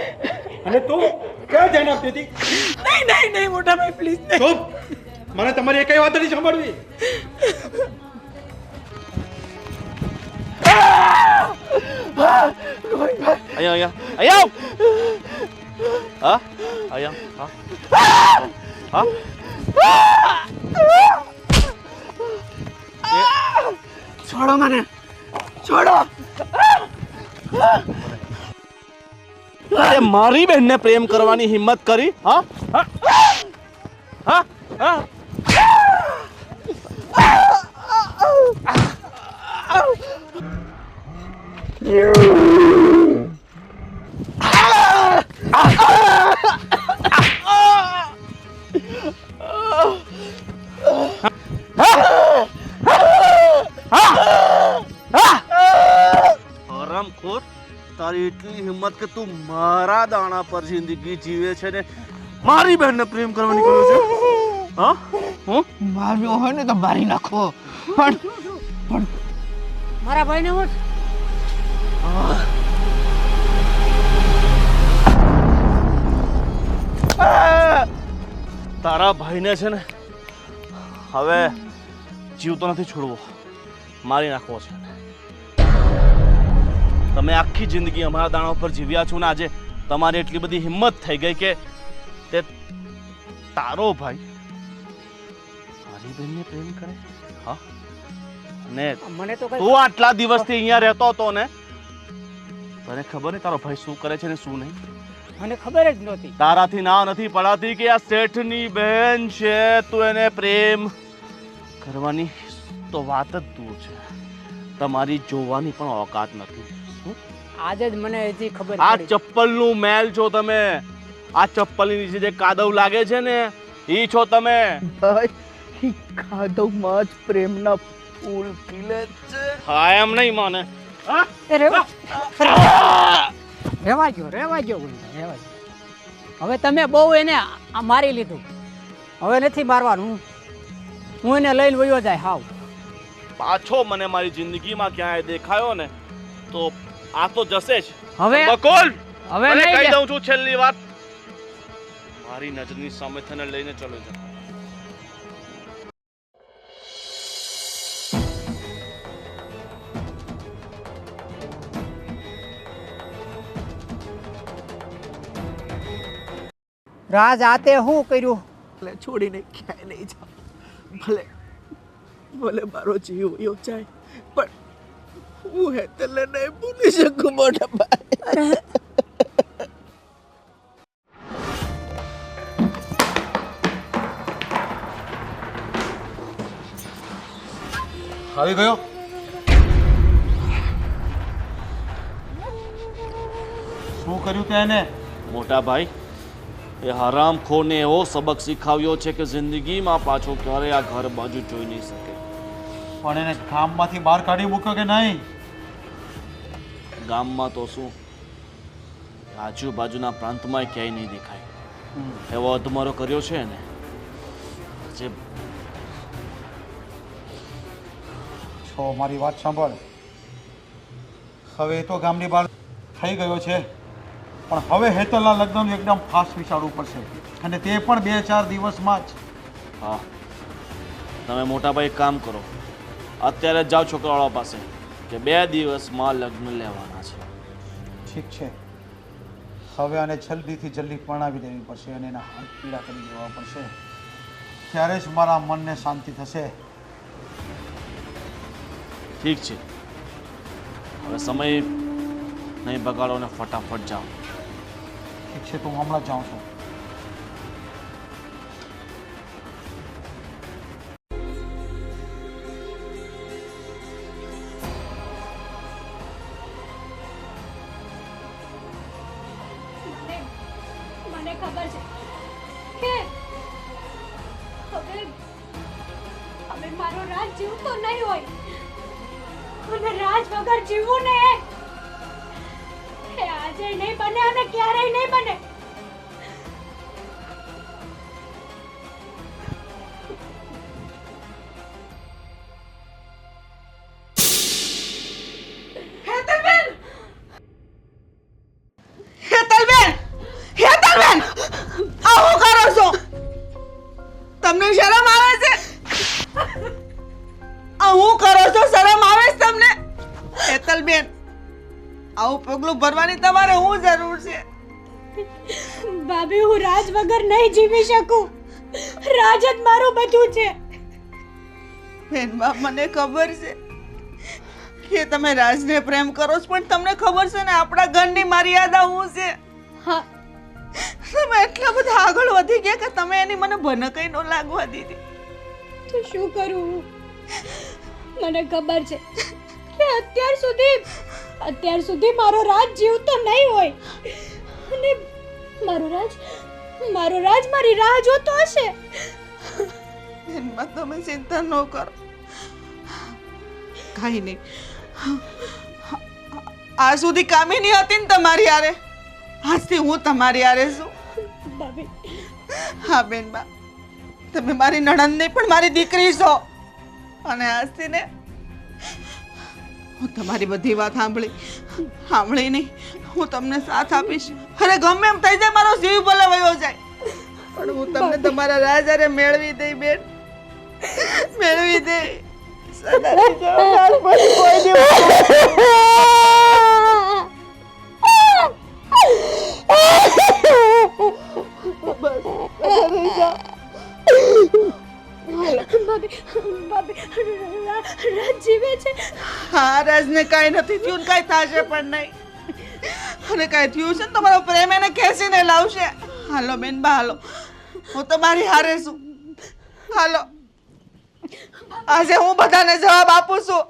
અને તું ક્યાં ધ્યાન આપતી હતી? નહીં નહીં નહીં મોટા ભાઈ પ્લીઝ નહીં. ચૂપ. મને તમારી એકઈ વાત નથી સાંભળવી. અહીંયા અહીંયા અહીંયા આવ. હા અહીંયા હા હા. છોડો મને, છોડો. અરે મારી બહેનને પ્રેમ કરવાની હિંમત કરી? હા હા હા હા. હરામખોર, તારી એટલી હિંમત કે તું મારા દાણા પર જિંદગી જીવે છે ને મારી બહેનને પ્રેમ કરવાની કહ્યું છે? હા? હું માર્યો હોય ને તો મારી નાખો. પણ મારા ભાઈને હું તારા ભાઈને છે ને હવે જીવતો નથી છોડવો, મારી નાખવો છે. તમે આખી જિંદગી અમારા દાણા ઉપર જીવ્યા છો ને આજે તમારી એટલી બધી હિંમત થઈ ગઈ કે તે તારો ભાઈ મારી બહેનને પ્રેમ કરે? હા? ને મને તો તું આટલા દિવસથી અહીંયા રહેતો હતો ને, તને ખબર નહીં તારો ભાઈ શું કરે છે ને શું નહીં? મને ખબર જ નહોતી. તારાથી ના નથી પડાતી કે આ શેઠની બહેન છે, તું એને પ્રેમ કરવાની તો વાત જ દૂર છે. તમારી જોવાની પણ ઓકાત નથી. આજે જ મને હજી ખબર આ પડી. ચપ્પલનું મેલ છો તમે. આ ચપ્પલની નીચે જે કાદવ લાગે છે ને ઈ છો તમે. ભાઈ કાદવમાં જ પ્રેમના ફૂલ ખીલે છે. હા એમ નહીં માને. હા? એ રેવા રેવા ગયો રેવા ગયો. હવે તમે બહુ એને મારી લીધું. હવે નથી મારવાનું. હું એને લઈને વયો જાય હાવ. પાછો મને મારી જિંદગીમાં ક્યાંય દેખાયો ને તો આ તો જશે જ. હવે બકોલ હવે મને નહીં કહી દે. દઉં છું છેલ્લી વાત, મારી નજરની સામે તને લઈને ચલો જા. રાજ આતે શું કર્યું? ભલે છોડીને ક્યાંય નહીં જાઉં, ભલે ભલે મારો જીવ વયો જાય, પણ હું હેતલને નહીં ભૂલી શકું મોટા ભાઈ. આવી ગયો. શું કર્યું તે એને? મોટા ભાઈ, એ હરામખોરને એવો સબક શીખવ્યો છે કે જિંદગીમાં પાછો ક્યારેય આ ઘર બાજુ જોઈ નહીં શકે. પણ એને ગામમાંથી બહાર કાઢી મૂક્યો કે નહીં? ગામમાં તો શું, આજુબાજુના પ્રાંતમાં ક્યાંય નહીં દેખાય. એવો અધમારો કર્યો છે ને જે છો મારી વાત સાંભળ. હવે એ તો ગામની બહાર થઈ ગયો છે, પણ હવે હેતલના લગ્નનું એકદમ ફાસ્ટ વિચારવું પડશે, અને તે પણ 2-4 દિવસમાં જ. હા, તમે મોટા ભાઈ એક કામ કરો, અત્યારે જ જાઓ છોકરાવાળા પાસે કે 2 દિવસમાં લગ્ન લેવાના છે. ઠીક છે, હવે આને જલ્દીથી જલ્દી પરણાવી દેવી પડશે અને એના હાથ પીડા કરી દેવા પડશે, ત્યારે જ મારા મનને શાંતિ થશે. ઠીક છે, હવે સમય નહીં બગાડો ને ફટાફટ જાઓ. ઠીક છે, તો હું હમણાં જ જાઉં છું. મને ખબર છે કે હવે હવે મારો રાજ જીવતો નહીં હોય, અને રાજ વગર જીવવું ને એ આજે નહીં બને અને ક્યારેય નહીં બને. હેતલબેન, હેતલબેન, આ શું કરો છો? તમને શરમ આવે છે? આ શું કરો છો? શરમ આવે છે તમને? હેતલબેન, આવું પગલું ભરવાની તમારે શું જરૂર છે? ભાભી, હું રાજ વગર નહીં જીવી શકું. રાજ જ મારું બધું છે. બેનબા, મને ખબર છે કે તમે રાજને પ્રેમ કરો છો, પણ તમને ખબર છે ને આપણા ઘરની મર્યાદા શું છે? હા, તમે એટલા બધા આગળ વધી ગયા કે તમે એની મને ભનકઈ ન લાગવા દીધી. તો શું કરું હું? મને ખબર છે કે અત્યાર સુધી મારો રાજ જીવતો નહીં હોય, અને મારો રાજ મારી રાહ જોતો હશે. બેનબા, તમે ચિંતા ન કરો, કાંઈ નહીં. આ સુધી કામિની હતી ને તમારી હારે, આજથી હું તમારી હારે છું. ભાભી, હા બેનબા, તમે મારી નણંદ નહીં પણ મારી દીકરી છો, અને આજથી ને હું તમારી બધી વાત સાંભળી નહીં, હું તમને સાથ આપીશ. અરે ગમે એમ થઈ જાય, મારો જીવ ભલે વયો જાય, પણ હું તમને તમારા રાજારે મેળવી દઈ બેન, મેળવી દઈ. સદાની જવાબદાર પછી કોઈ દિવસ રાજ જીવે છે. હા, રાજને કાંઈ નથી થયું ને કાંઈ થશે પણ નહીં, અને કાંઈ થયું છે ને તમારો પ્રેમ એને ખેંચીને લાવશે. હાલો બેનબા, હાલો, હું તમારી હારે છું. હાલો, આજે હું બધાને જવાબ આપું છું.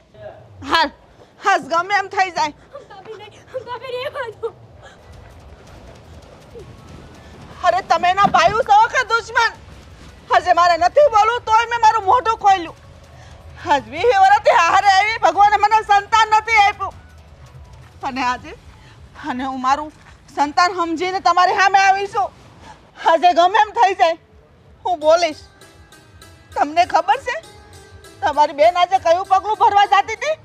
હાલ, હાસ ગમે એમ થઈ જાય. ભાભી, નહીં, ભાભી રહેવા દો. અરે તમે એના ભાઈ છો કે દુશ્મન? હજે મારે નથી બોલવું તોય મેં મારું મોઢું ખોલ્યું. આજ 20 વર્ષથી હારે આવી, ભગવાને મને સંતાન નથી આપ્યું, અને આજે હું મારું સંતાન સમજીને તમારી સામે આવી છું. આજે ગમે એમ થઈ જાય હું બોલીશ. તમને ખબર છે તમારી બેન આજે કયું પગલું ભરવા જતી હતી?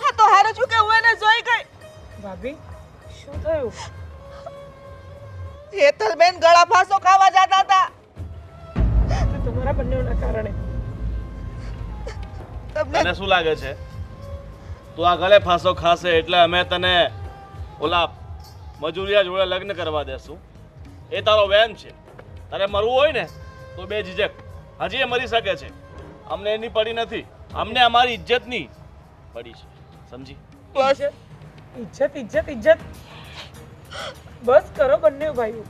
હા તો હારું છું કે હું એને જોઈ ગઈ. ભાભી શું થયું? હેતલબેન ગળા ફાંસો ખાવા જતા હતા. તમારા બંનેના કારણે. તને શું લાગે છે તું આ ગળે ફાંસો ખાશે એટલે અમે તને ઓલા મજૂરિયા જોડે લગ્ન કરવા દેશું? એ તારો વહેમ છે. તારે મરવું હોય ને તો બે ઝીઝક હજી એ મરી શકે છે. અમને એની પડી નથી, અમને અમારી ઇજ્જતની પડી છે. સમજી? બસ ઇજ્જત ઇજ્જત ઇજ્જત. બસ કરો બંને ભાઈઓ,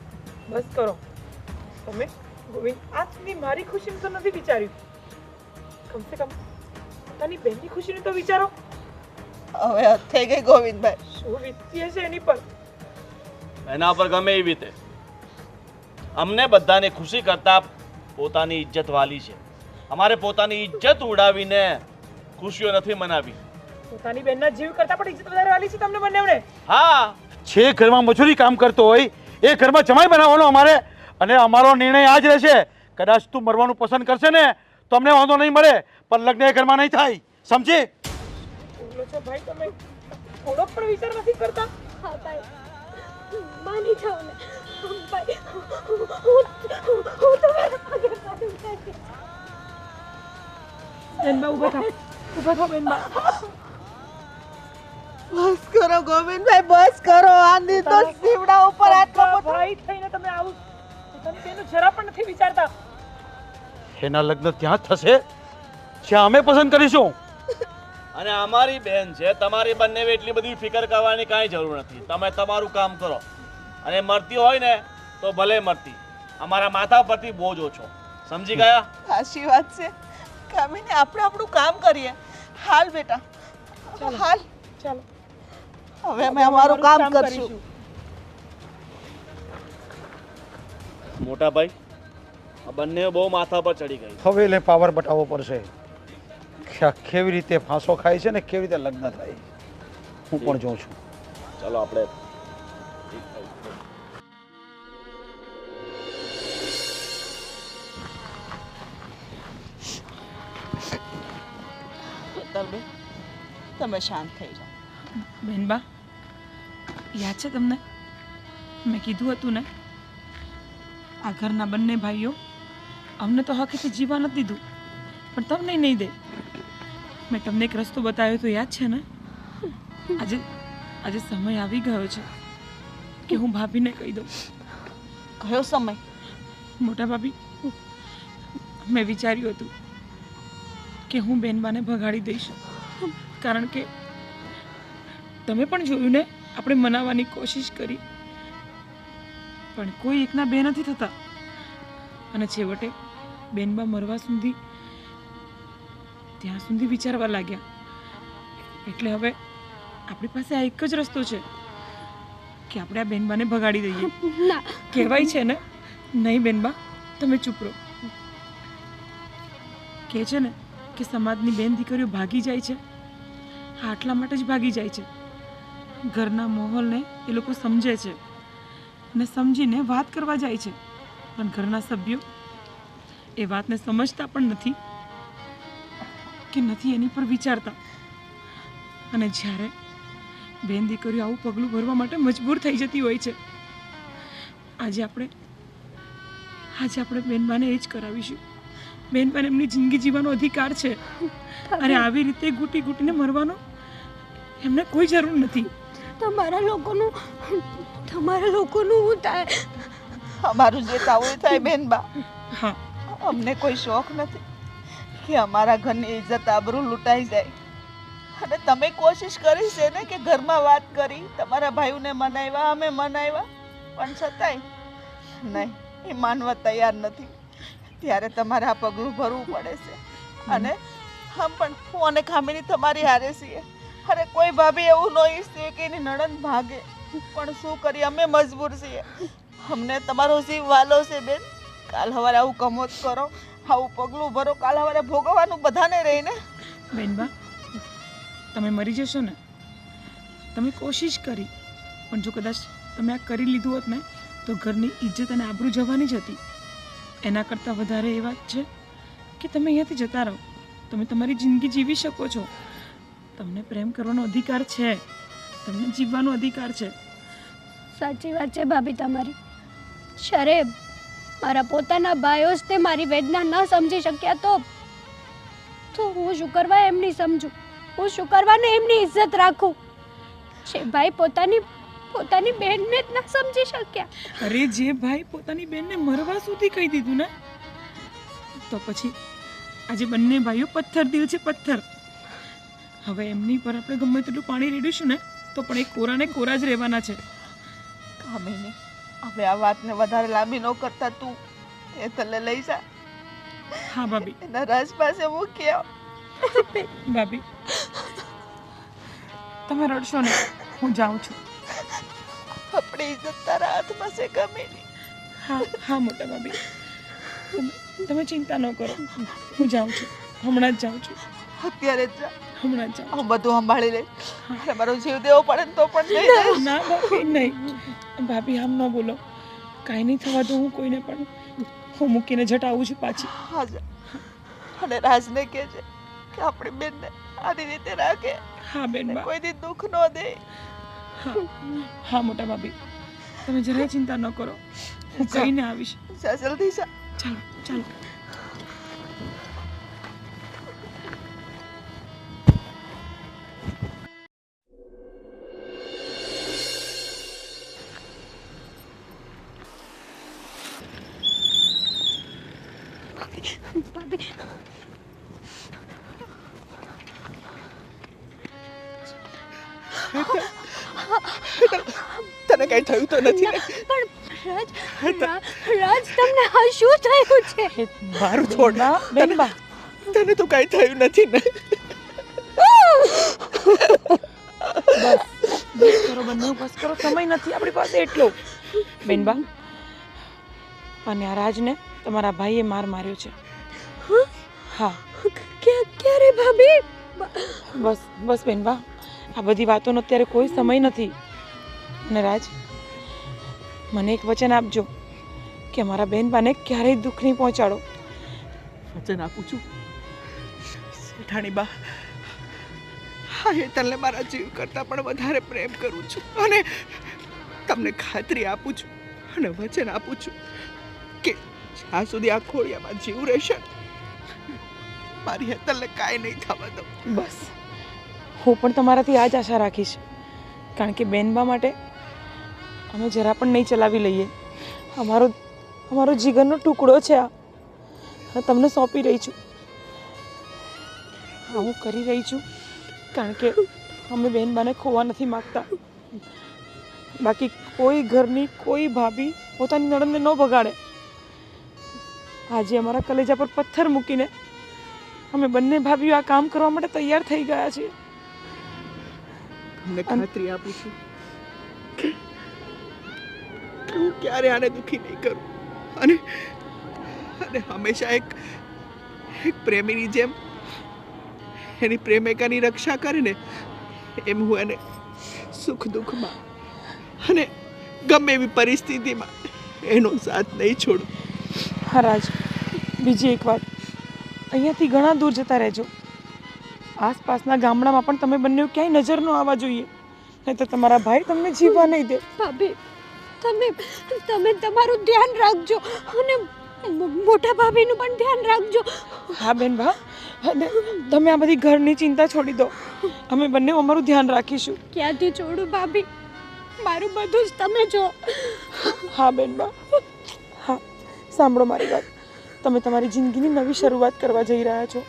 બસ કરો. તમે ગોવિંદ આજ સુધી મારી ખુશીનું તો નથી વિચાર્યું. કમસે કમ પોતાની બહેનની ખુશીનું તો વિચારો. હવે હદ થઈ ગઈ ગોવિંદભાઈ. શું વીતતી હશે એની પર. એના પર ગમે એવી રીતે અમને બધાને ખુશી કરતા પોતાની ઇજ્જત વાલી છે. અમારે પોતાની ઇજ્જત ઉડાવીને ખુશીઓ નથી મનાવી. પોતાની બહેનના જીવ કરતા પણ ઇજ્જત વધારે વાલી છે તમને બંનેવને. હા, છે ઘરમાં મજૂરી કામ કરતો હોય એ ઘરમાં જમાઈ બનાવવાનો અમારે, અને અમારો નિર્ણય આ જ રહેશે. કદાચ તું મરવાનું પસંદ કરશે ને તો અમને વાંધો નહીં મળે, પણ લગ્ન એ ઘરમાં નહીં થાય. સમજી? બોલો છો ભાઈ તમે થોડો પણ વિચાર નથી કરતા. હા ભાઈ માની જાઓ ને ભાઈ. હું તમારા પગે પડું છું. બેનબા ઊભા થાઓ, ઊભા થાઓ બેનબા. બસ કરો ગોવિંદભાઈ, બસ કરો. આની તો સીવડા ઉપર આટલો બધો. ભાઈ થઈને તમે આવું પોતાની બેનનું જરા પણ નથી વિચારતા. એના લગ્ન ત્યાં જ થશે જ્યાં અમે પસંદ કરીશું. અને અમારી બેન છે, તમારી બંને એટલી બધી ફિકર કરવાની કાંઈ જરૂર નથી. તમે તમારું કામ કરો, અને મરતી હોય ને તો ભલે મરતી, અમારા માથા પરથી બોજ ઓછો. સમજી ગયા? સાચી વાત છે કામિની. આપણે આપણું કામ કરીએ. હાલ બેટા હાલ. ચાલો હવે અમે અમારું કામ કરશું. મોટા ભાઈ, આ બંને બહુ માથા પર ચડી ગઈ. હવે એટલે પાવર બતાવવો પડશે કે આ કેવી રીતે ફાંસો ખાય છે ને કેવી રીતે લગ્ન થાય. હું પણ જોઉં છું. ચાલો આપણે હેતલબેન તમે શાંત થઈ જાઓ. બેનબા યાદ છે તમને મેં કીધું હતું ને આ ઘરના બંને ભાઈઓ અમને તો હકીથી જીવવા નથી દીધું, પણ તમને નહીં દે. મેં તમને એક રસ્તો બતાવ્યો તો યાદ છે ને? આજે આજે સમય આવી ગયો છે કે હું ભાભીને કહી દઉં. કયો સમય? મોટા ભાભી, મેં વિચાર્યું હતું કે હું બેનબાને ભગાડી દઈશ, કારણ કે તમે પણ જોયું ને આપણે મનાવવાની કોશિશ કરી, પણ કોઈ એકના બે નથી થતા. અને છેવટે બેનબા મરવા સુધી ત્યાં સુધી વિચારવા લાગ્યા. એટલે હવે આપણી પાસે આ એક જ રસ્તો છે કે આપણે આ બેનબાને ભગાડી દઈએ. ના કહેવાય છે ને, નહીં બેનબા તમે ચૂપ રહો. કહે છે ને કે સમાજની બેન દીકરીઓ ભાગી જાય છે, હા આટલા માટે જ ભાગી જાય છે. ઘરના માહોલને એ લોકો સમજે છે અને સમજીને વાત કરવા જાય છે, પણ ઘરના સભ્યો એ વાતને સમજતા પણ નથી કે નથી એની પર વિચારતા. અને જ્યારે બેન દીકરીઓ આવું પગલું ભરવા માટે મજબૂર થઈ જતી હોય છે, આજે આપણે બેનબાને એ જ કરાવીશું. બેનબાને એમની જિંદગી જીવવાનો અધિકાર છે, અને આવી રીતે ઘૂંટી ઘૂંટીને મરવાનો એમને કોઈ જરૂર નથી. તમારા લોકોનું શું થાય? અમારું જે થવું એ થાય બેનબા. હા, અમને કોઈ શોખ નથી કે અમારા ઘરની ઇજ્જત આબરૂ લૂંટાઈ જાય. અને તમે કોશિશ કરી છે ને કે ઘરમાં વાત કરી, તમારા ભાઈઓને મનાવ્યા, અમે મનાવ્યા, પણ છતાંય નહીં, એ માનવા તૈયાર નથી. ત્યારે તમારે આ પગલું ભરવું પડે છે. અને હમ પણ હું અને ખામીની તમારી હારે છીએ. અરે કોઈ ભાભી એવું ન ઈચ્છે કે એની નણંદ ભાગે, પણ શું કરીએ, અમે મજબૂર છીએ. અમને તમારો જીવ વાલો છે બેન. કાલ સવારે આવું કમોત કરો, આવું પગલું ભરો, કાલ સવારે ભોગવવાનું બધાને રહીને. બેનબા, તમે મરી જશો ને? તમે કોશિશ કરી, પણ જો કદાચ તમે આ કરી લીધું હોત ને તો ઘરની ઇજ્જત અને આબરૂ જવાની જ હતી. એના કરતાં વધારે એ વાત છે કે તમે અહીંયાથી જતા રહો. તમે તમારી જિંદગી જીવી શકો છો. તમને પ્રેમ કરવાનો અધિકાર છે, તમને જીવવાનો અધિકાર છે. સાચી વાત છે ભાભી તમારી. શરે મારા પોતાના ભાઈઓ જ તે મારી વેદના ન સમજી શક્યા તો હું શું કરવા એમની સમજું? હું શું કરવાને એમની ઇજ્જત રાખું? જે ભાઈ પોતાની બહેનને જ ન સમજી શક્યા. અરે જે ભાઈ પોતાની બેનને મરવા સુધી કહી દીધું ને, તો પછી આજે બંને ભાઈઓ પથ્થર દિલ છે, પથ્થર. હવે એમની પર આપણે ગમે તેટલું પાણી રેડીશું ને તો પણ એ કોરાને કોરા જ રહેવાના છે. કામિની, હવે આ વાતને વધારે લાંબી ન કરતા તું એ તલે લઈ જા. હા ભાભી. એના રાજ પાસે મૂકી આવ. ભાભી, તમે રડશો ને, હું જાઉં છું. આપણી ઇજ્જત તારા હાથમાં છે કામિની. હા હા મોટા ભાભી, તમે ચિંતા ન કરો. હું જાઉં છું, હમણાં જ જાઉં છું. અત્યારે જ જા. હમણાં જ જાઉં. હું બધું સંભાળી લઈશ. અને મારો જીવ દેવો પડે ને તો પણ નહીં દઈશ. ના ભાભી નહીં. ભાભી આમ ન બોલો. કાંઈ નહીં થવા દો હું કોઈને પણ. હું મૂકીને જટ આવું છું પાછી. હા જા. અને રાજને કહેજે કે આપણી બેનને આની રીતે રાખે. હા બેનબા. કોઈ દી દુઃખ ન દે. હા મોટા ભાભી, તમે જરાય ચિંતા ન કરો. હું કહીને આવીશ. જા જલ્દી જા. ચાલો ચાલો. ભાભી તને કઈ થયું તો નથી ને? પણ રાજ તમને આ શું થયું છે? મારું છોડ. બેનબા, તને તો કઈ થયું નથી ને? બસ કરો બંને, બસ કરો. સમય નથી આપણી પાસે એટલો. બેનબા, અને આ રાજને તમારા ભાઈએ માર્યો છે. હા. ક્યારે ભાભી? બસ બસ બેનબા, આ બધી વાતોનો અત્યારે કોઈ સમય નથી. અને રાજ, મને એક વચન આપજો કે મારા બેનબાને ક્યારેય દુઃખ નહીં પહોંચાડો. વચન આપું છું શેઠાણી બા. હા, એ તને મારા જીવ કરતાં પણ વધારે પ્રેમ કરું છું. અને તમને ખાતરી આપું છું અને વચન આપું છું કે જ્યાં સુધી આ ખોડિયામાં જીવ રહેશે મારી હેતલને કાંઈ નહીં થવા દઉં. બસ હું પણ તમારાથી આ જ આશા રાખીશ. કારણ કે બેનબા માટે અમે જરા પણ નહીં ચલાવી લઈએ. અમારો જીગરનો ટુકડો છે આ. તમને સોંપી રહી છું. હા, હું કરી રહી છું કારણ કે અમે બેનબાને ખોવા નથી માગતા. બાકી કોઈ ઘરની કોઈ ભાભી પોતાની નણંદને ન બગાડે. આજે અમારા કલેજા પર પથ્થર મૂકીને અમે બંને ભાભીઓ આ કામ કરવા માટે તૈયાર થઈ ગયા છીએ. તમને ખાતરી આપું છું કે હું ક્યારે આને દુઃખી નહીં કરું. અને હંમેશા એક પ્રેમીની જેમ એની પ્રેમિકાની રક્ષા કરે ને એમ હું એને સુખ દુઃખમાં અને ગમે એવી પરિસ્થિતિમાં એનો સાથ નહીં છોડું. હા રાજ, બીજી એક વાત, અહીંયાથી ઘણા દૂર જતા રહેજો. આસપાસના ગામડામાં પણ તમે બંને ક્યાંય નજર ન આવવા જોઈએ, નહીં તો તમારા ભાઈ તમને જીવવા નહીં દે. ભાભી, તમે તમારું ધ્યાન રાખજો અને મોટા ભાભીનું પણ ધ્યાન રાખજો. હા બેન ભા, અને તમે આ બધી ઘરની ચિંતા છોડી દો. અમે બંને અમારું ધ્યાન રાખીશું. ક્યાંથી છોડું ભાભી? મારું બધું જ તમે જો. હા બેન બા, હા સાંભળો મારી વાત. તમે તમારી જિંદગીની નવી શરૂઆત કરવા જઈ રહ્યા છો,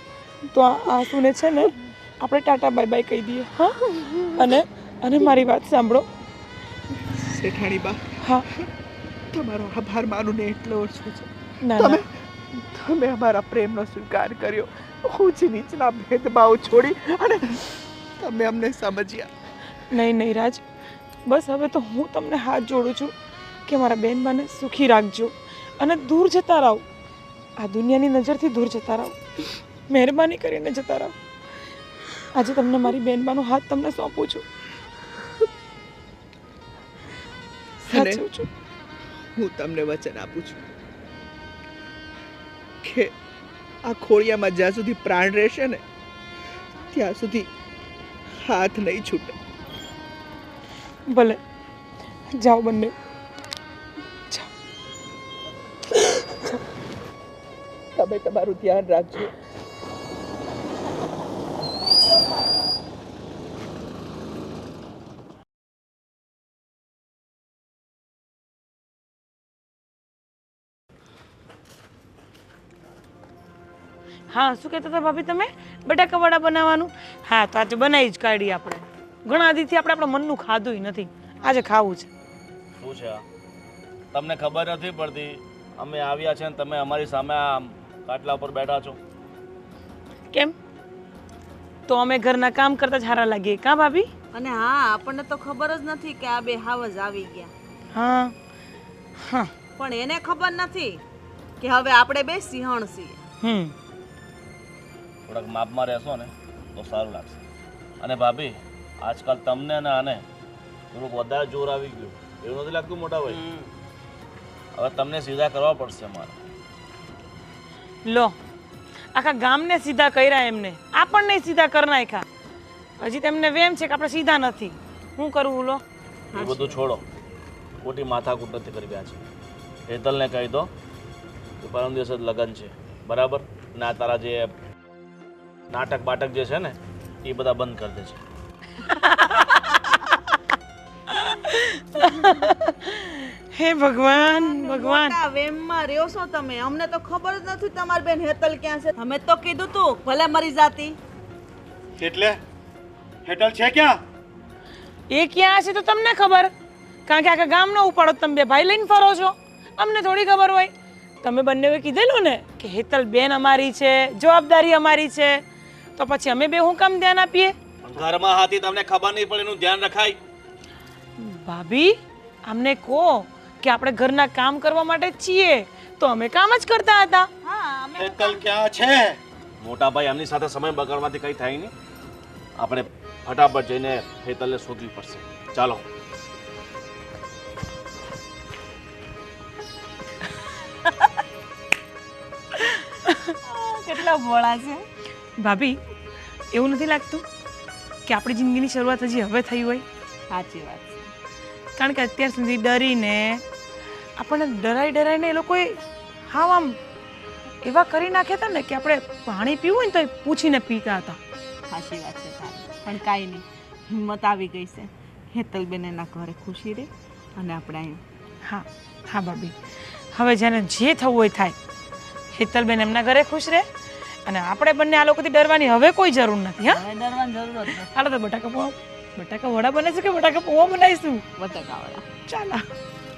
તો આ આંસુને છે ને આપણે ટાટા બાય બાય કહી દઈએ. હા, અને મારી વાત સાંભળો શેઠાણી બા. હા, તમારો આભાર માનું ને એટલો ઓછો છે. ના તમે અમારા પ્રેમનો સ્વીકાર કર્યો. ઊંચ નીચના ભેદભાવ છોડી અને તમે અમને સમજ્યા. નહીં નહીં રાજ, બસ હવે તો હું તમને હાથ જોડું છું કે મારા બેનબાને સુખી રાખજો અને દૂર જતા રહો. આ દુનિયાની નજરથી દૂર જતા રહો. મહેરબાની કરીને જતા રહો. આજે તમને મારી બેનબાનો હાથ તમને સોંપું છું. સાચું છું. હું તમને વચન આપું છું કે આ ખોળિયામાં જ્યાં સુધી પ્રાણ રહેશે ને ત્યાં સુધી હાથ નહીં છૂટે. ભલે જાઓ બંને. તમે તમારું ધ્યાન રાખજો. હા, શું કહેતા હતા ભાભી તમે? બટાકા વડા બનાવવાનું? હા, તો આજે બનાવી જ કાઢીએ આપણે. ઘણા દીથી આપણે આપણા મનનું ખાધું નથી, આજે ખાવું છે. શું છે આ? તમને ખબર નથી પડતી અમે આવ્યા છે ને તમે અમારી સામે આ કાટલા ઉપર બેઠા છો. કેમ? તો અમે ઘરના કામ કરતા જ સારા લાગીએ કાં ભાભી? અને હા, આપણને તો ખબર જ નથી કે આ બે હાવજ આવી ગયા. હા હા. પણ એને ખબર નથી કે હવે આપણે બે સિંહણ છીએ. થોડાક માપમાં રહેશો ને તો સારું લાગશે. અને ભાભી, આજકાલ તમને અને આને થોડુંક વધારે જોર આવી ગયું એવું નથી લાગતું મોટા ભાઈ? હવે તમને સીધા કરવા પડશે મારે. લો, આખા ગામને સીધા કર્યા એમને, આપણને સીધા કરી નાખ્યા. હજી તેમને વેમ છે કે આપણે સીધા નથી. શું કરવું? લો, એ બધું છોડો, ખોટી માથાકૂટ નથી કરી રહ્યા છે. હેતલને કહી દો કે પરમ દિવસે જ લગ્ન છે, બરાબર? ને આ તારા જે નાટક બાટક જે છે ને એ બધા બંધ કરી દે છે. હે ભગવાન ભગવાન. મોટા વેમમાં રહ્યો છો તમે. અમને તો ખબર જ નથી તમારી બેન હેતલ ક્યાં છે. અમે તો કીધું તું ભલે મરી જાતી. એટલે હેટલ છે ક્યાં? એ ક્યાં છે તો તમને ખબર? કારણ કે આખા ગામનો ઉપાડો તમે બે ભાઈ લઈને ફરો છો. અમને થોડી ખબર હોય? તમે બંનેએ કીધેલું ને કે હેતલ બેન અમારી છે, જવાબદારી અમારી છે, તો પછી અમે બે હું કામ ધ્યાન આપીએ? ઘરમાં હાથી તમને ખબર નહીં પડે એનું ધ્યાન રખાય. ભાભી, અમને કહો કે આપણે ઘરના કામ કરવા માટે જ છીએ, તો અમે કામ જ કરતા હતા. હેતલ ક્યાં છે? મોટા ભાઈ, એમની સાથે સમય બગાડવાથી કંઈ થાય નહીં. આપણે ફટાફટ જઈને હેતલને શોધવી પડશે. ચાલો. કેટલા ભોળા છે ભાભી. એવું નથી લાગતું કે આપણી જિંદગીની શરૂઆત હજી હવે થઈ હોય? સાચી વાત છે. કારણ કે અત્યાર સુધી ડરીને આપણને ડરાઈને એ લોકોએ હાવ આમ એવા કરી નાખ્યા હતા ને કે આપણે પાણી પીવું હોય ને તો એ પૂછીને પીતા હતા. સાચી વાત છે તારી. પણ કાંઈ નહીં, હિંમત આવી ગઈ છે. હેતલબેન એના ઘરે ખુશી રહે અને આપણે અહીંયા. હા હા ભાભી, હવે જેને જે થવું હોય થાય. હેતલબેન એમના ઘરે ખુશ રહે અને આપણે બંને આ લોકોથી ડરવાની હવે કોઈ જરૂર નથી. હા, હવે ડરવાની જરૂર જ નથી. હાલો તો બટાકા વડા બને છે કે બટાકા પૌવા બનાવીશું? બટાકા વડા. ચાલો.